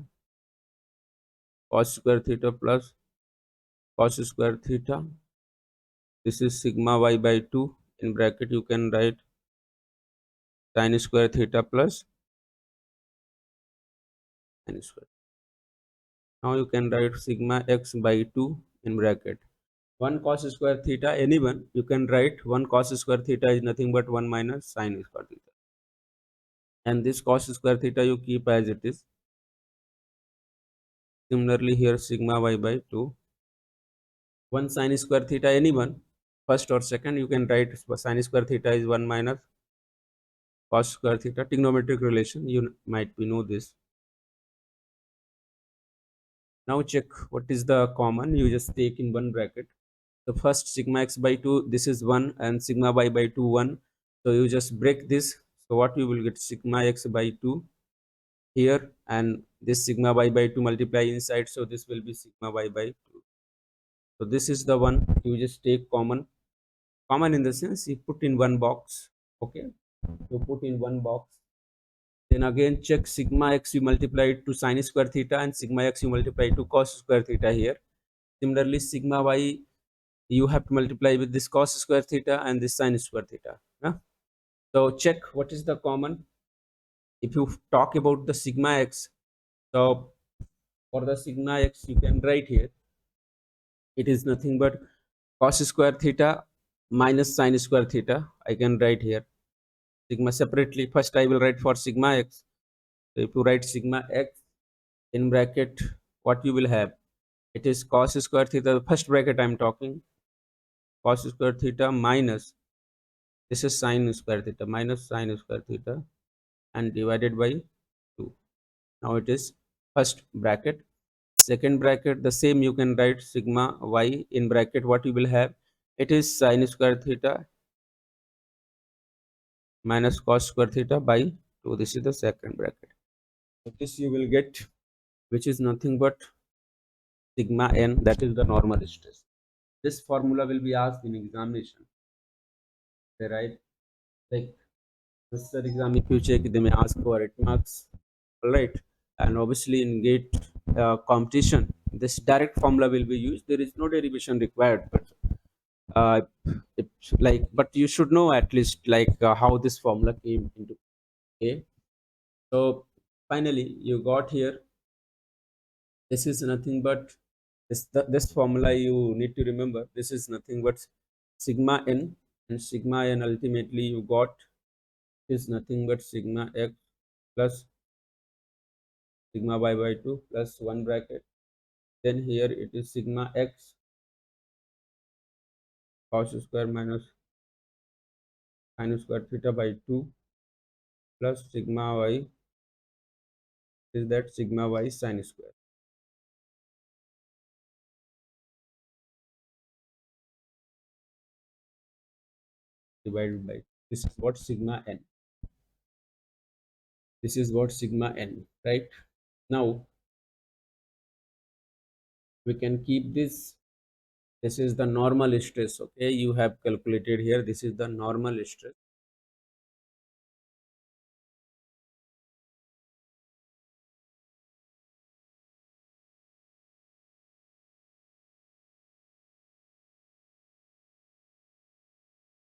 cos square theta plus cos square theta. This is sigma y by 2. In bracket you can write sin square theta plus sin square. Now you can write sigma x by 2 in bracket. 1 cos square theta, anyone, you can write 1 cos square theta is nothing but 1 minus sin square theta. And this cos square theta you keep as it is. Similarly here sigma y by 2. 1 sin square theta, anyone, first or second, you can write sin square theta is 1 minus cos square theta. Trigonometric relation, you might be know this. Now check what is the common. You just take in one bracket. The first sigma x by 2, this is 1, and sigma y by 2 1. So you just break this. So what you will get, sigma x by 2 here, and this sigma y by 2 multiply inside, so this will be sigma y by 2. So this is the one you just take common. Common in the sense you put in one box. Okay, you put in one box. Then again check sigma x you multiply it to sin square theta, and sigma x you multiply to cos square theta here. Similarly sigma y you have to multiply with this cos square theta and this sin square theta. So check what is the common. If you talk about the sigma x, so for the sigma x you can write here, it is nothing but cos square theta minus sin square theta. I can write here sigma separately. First I will write for sigma x. So if you write sigma x in bracket, what you will have, it is cos square theta, the first bracket I am talking, cos square theta minus, this is sin square theta, minus sin square theta, and divided by 2. Now it is first bracket. Second bracket, the same you can write sigma y in bracket. What you will have, it is sin square theta minus cos square theta by 2. This is the second bracket. So this you will get, which is nothing but sigma n, that is the normal stress. This formula will be asked in examination. Right? Like this exam, if you check, they may ask for 8 marks. All right, and obviously in gate competition, this direct formula will be used. There is no derivation required, but uh, it's like, but you should know at least like how this formula came into play. So finally you got here, this is nothing but this formula you need to remember. This is nothing but sigma n, and sigma n ultimately you got is nothing but sigma x plus sigma y by 2 plus 1 bracket. Then here it is sigma x cos square minus sin square theta by 2 plus sigma y is that sigma y sin square divided by, this is what sigma n, this is what sigma n, right? Now we can keep this. This is the normal stress. Okay, you have calculated here, this is the normal stress.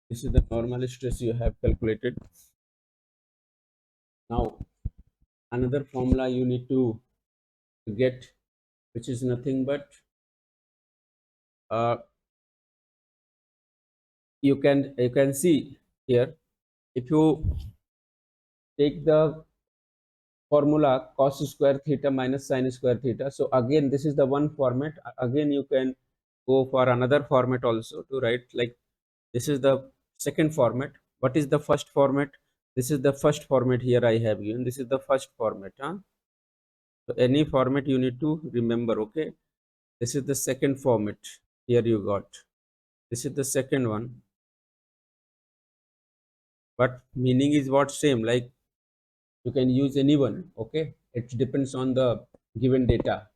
This is the normal stress you have calculated. Now another formula you need to get, which is nothing but you can see here, if you take the formula cos square theta minus sin square theta, so again this is the one format. Again you can go for another format also to write, like this is the second format. What is the first format? This is the first format here I have given. This is the first format. So any format you need to remember. Okay, this is the second format. Here you got, this is the second one. but meaning is what same, like you can use any one. Okay, it depends on the given data.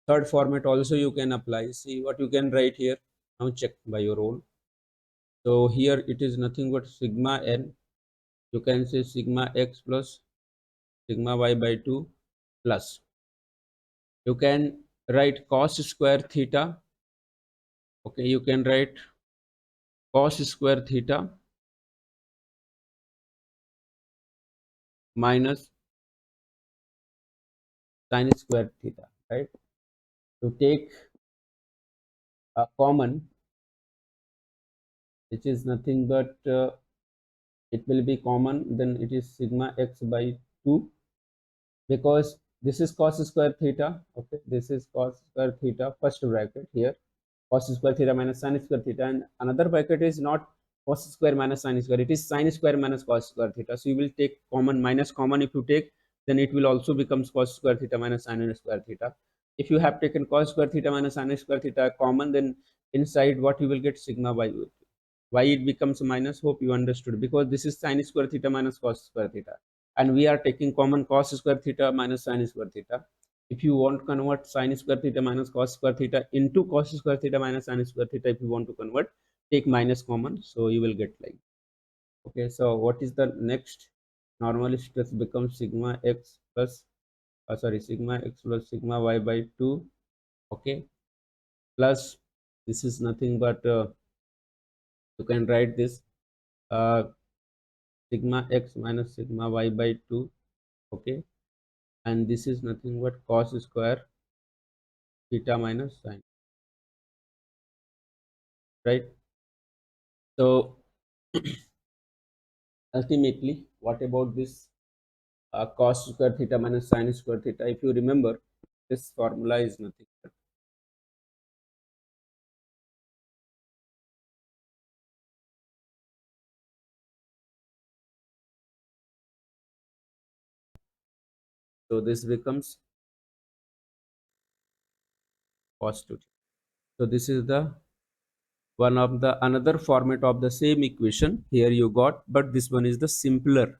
Third format also you can apply. See what you can write here. Now check by your own. So here it is nothing but sigma n. You can say sigma x plus sigma y by 2 plus. You can write cos square theta. Okay, you can write cos square theta minus sin square theta, right? To take a common, which is nothing but it will be common, then it is sigma x by 2, because this is cos square theta. Okay, this is cos square theta, first bracket here, cos square theta minus sin square theta, and another bracket is not cos square minus sin square, it is sin square minus cos square theta. So you will take common, minus common if you take, then it will also become cos square theta minus sin square theta. If you have taken cos square theta minus sin square theta common, then inside what you will get sigma by 2. Why it becomes minus? Hope you understood, because this is sin square theta minus cos square theta, and we are taking common cos square theta minus sin square theta. If you want to convert sin square theta minus cos square theta into cos square theta minus sin square theta, if you want to convert, take minus common, so you will get like. Okay, so what is the next? Normal stress becomes sigma x plus sigma x plus sigma y by 2. Okay, plus this is nothing but you can write this uh, sigma x minus sigma y by 2. Okay, and this is nothing but cos square theta minus sin, right? So ultimately, what about this cos square theta minus sin square theta? If you remember, this formula is nothing but, so this becomes cos 2. So this is the one of the another format of the same equation here you got, but this one is the simpler,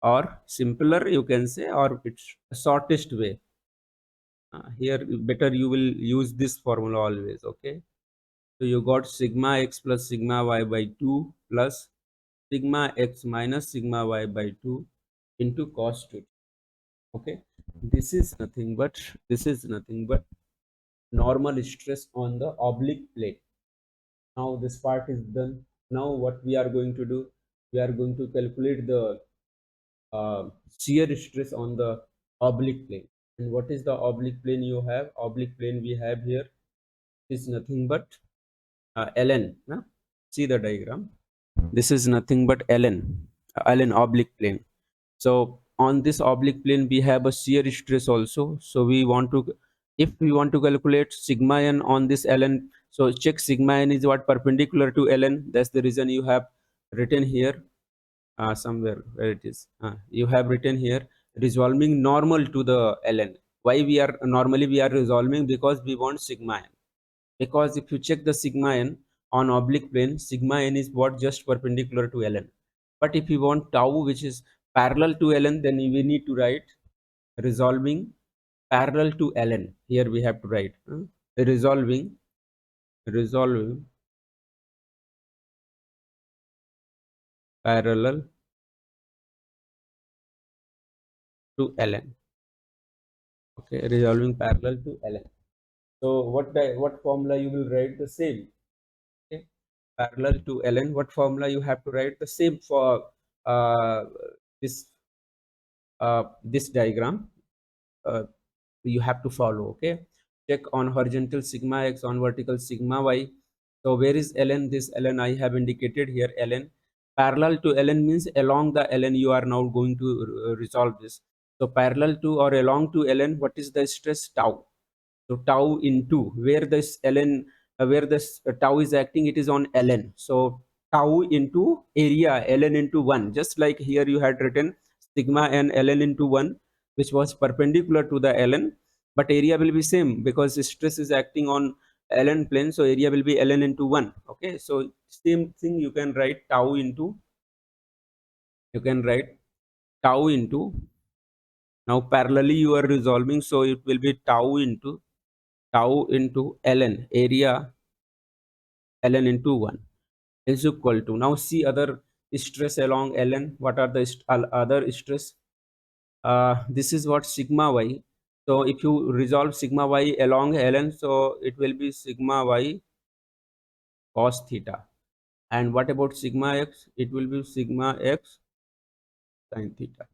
or simpler you can say, or it's shortest way. Here better you will use this formula always. Okay, so you got sigma x plus sigma y by 2 plus sigma x minus sigma y by 2 into cos 2. Okay, this is nothing but normal stress on the oblique plane. Now this part is done. Now what we are going to do, we are going to calculate the shear stress on the oblique plane. And what is the oblique plane? You have oblique plane, we have here is nothing but ln. See the diagram, this is nothing but ln oblique plane. So on this oblique plane we have a shear stress also. So we want to, if we want to calculate sigma n on this ln, so check sigma n is what, perpendicular to ln. That's the reason you have written here somewhere where it is, you have written here resolving normal to the ln. Why we are normally we are resolving? Because we want sigma n. Because if you check the sigma n on oblique plane, sigma n is what, just perpendicular to ln. But if you want tau which is parallel to ln, then we need to write resolving parallel to ln. Here we have to write resolving parallel to ln. Okay, resolving parallel to ln. So what formula you will write? The same. Okay, parallel to ln, what formula you have to write? The same for uh, this this diagram uh, you have to follow. Okay, check on horizontal sigma x, on vertical sigma y. So where is ln? This ln I have indicated here. Ln parallel to ln means along the ln you are now going to resolve this. So parallel to or along to ln, what is the stress? Tau. So tau into where this ln where this tau is acting, it is on ln. So tau into area ln into 1, just like here you had written sigma n ln into 1, which was perpendicular to the ln, but area will be same because stress is acting on ln plane, so area will be ln into 1. Okay, so same thing you can write tau into You can write tau into, now parallelly you are resolving, so it will be tau into ln, area ln into 1 is equal to, now see other stress along ln. What are the other stress? This is what sigma y. So if you resolve sigma y along ln, so it will be sigma y cos theta. And what about sigma x? It will be sigma x sin theta.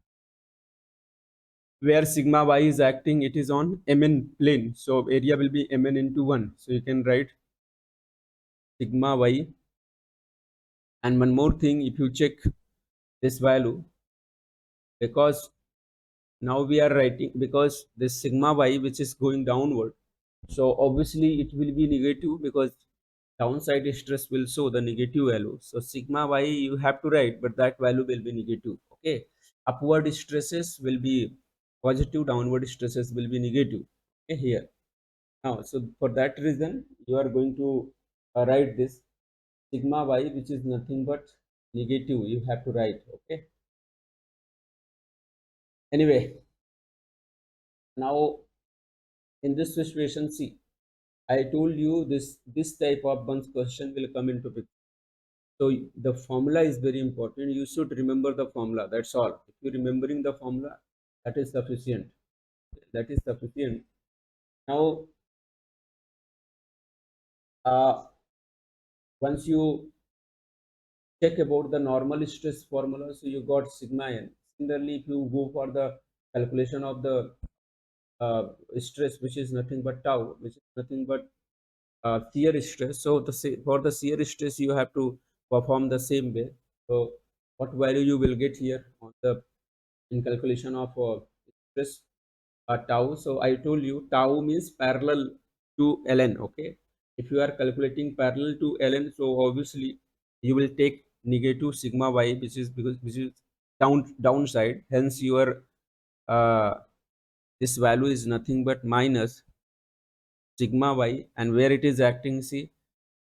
Where sigma y is acting, it is on mn plane. So area will be mn into 1. So you can write sigma y. And one more thing, if you check this value, because now we are writing, because this sigma y which is going downward, so obviously it will be negative, because downside stress will show the negative value. So sigma y you have to write, but that value will be negative. Okay, upward stresses will be positive, downward stresses will be negative. Okay, here now, so for that reason you are going to write this sigma y, which is nothing but negative, you have to write. Okay, anyway, now in this situation, see, I told you this type of bunch question will come into picture. So the formula is very important. You should remember the formula. That's all. If you're remembering the formula, that is sufficient. That is sufficient. Now, once you check about the normal stress formula, so you got sigma n. Similarly, if you go for the calculation of the stress, which is nothing but tau, which is nothing but shear stress. So for the shear stress, you have to perform the same way. So what value you will get here on the in calculation of stress tau. So I told you tau means parallel to ln. Okay, if you are calculating parallel to ln, so obviously you will take negative sigma y, which is because which is downside. Hence your uh, this value is nothing but minus sigma y, and where it is acting, see,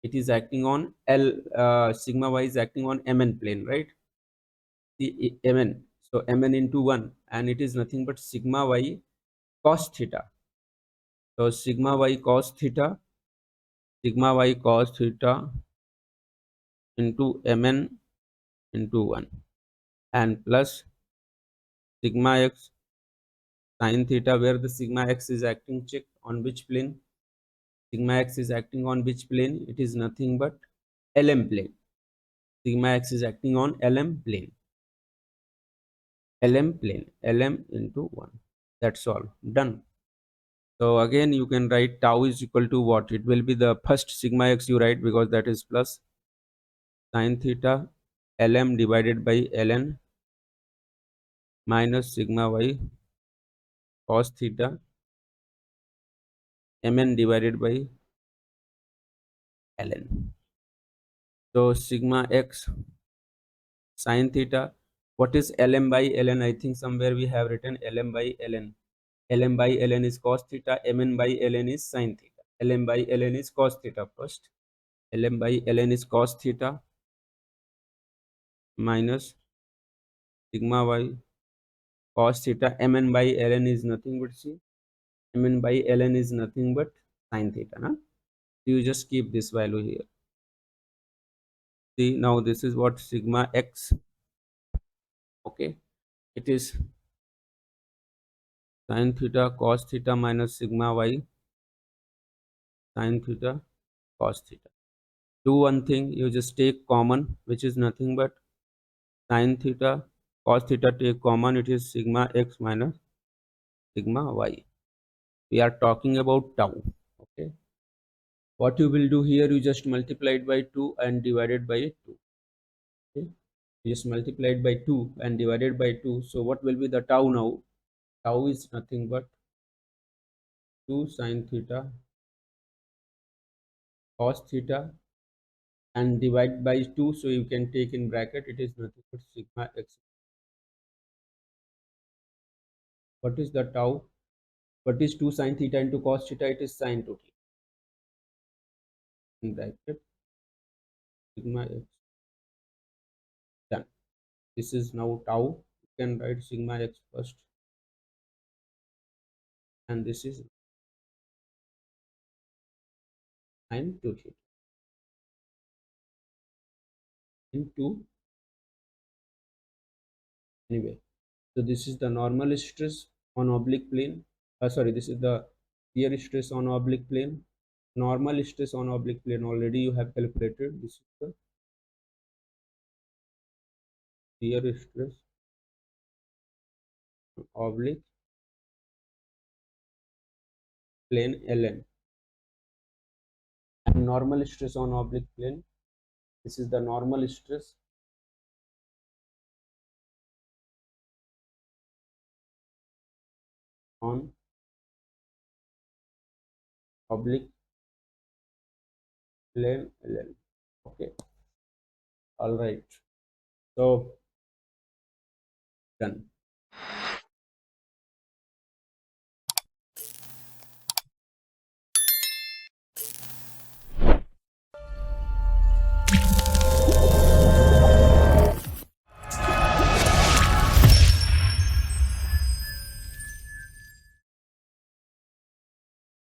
it is acting on L, sigma y is acting on Mn plane, right? The Mn, so Mn into 1, and it is nothing but sigma y cos theta. So sigma y cos theta into Mn into 1, and plus sigma x sin theta, where the sigma x is acting, check on which plane. Sigma x is acting on which plane? It is nothing but Lm plane. Sigma x is acting on Lm plane. Lm plane, Lm into 1. That's all. Done. So again, you can write tau is equal to what? It will be the first sigma x you write, because that is plus sin theta Lm divided by Ln minus sigma y cos theta Mn divided by Ln. So sigma x sin theta. What is Lm by Ln? I think somewhere we have written Lm by Ln. Lm by Ln is cos theta, Mn by Ln is sin theta. Lm by Ln is cos theta first. Lm by Ln is cos theta minus sigma y cos theta. Mn by Ln is nothing but, see, Mn by Ln is nothing but sin theta. Na? You just keep this value here. See, now this is what sigma x. Okay, it is sin theta cos theta minus sigma y sin theta cos theta. Do one thing, you just take common, which is nothing but sin theta cos theta, take common, it is sigma x minus sigma y. We are talking about tau. Okay, what you will do here, you just multiply it by 2 and divide it by 2. Okay, you just multiply it by 2 and divided by 2. So what will be the tau now? Tau is nothing but 2 sin theta cos theta and divide by 2, so you can take in bracket, it is nothing but sigma x. What is the tau? What is 2 sin theta into cos theta? It is sin 2 theta. In bracket sigma x. Done. This is now tau. You can write sigma x first, and this is sine 2 theta into, anyway. So this is the normal stress on oblique plane. Sorry, this is the shear stress on oblique plane. Normal stress on oblique plane already you have calculated. This is the shear stress on oblique plane ln, and normal stress on oblique plane. This is the normal stress on oblique plane ln. Okay, all right. So done.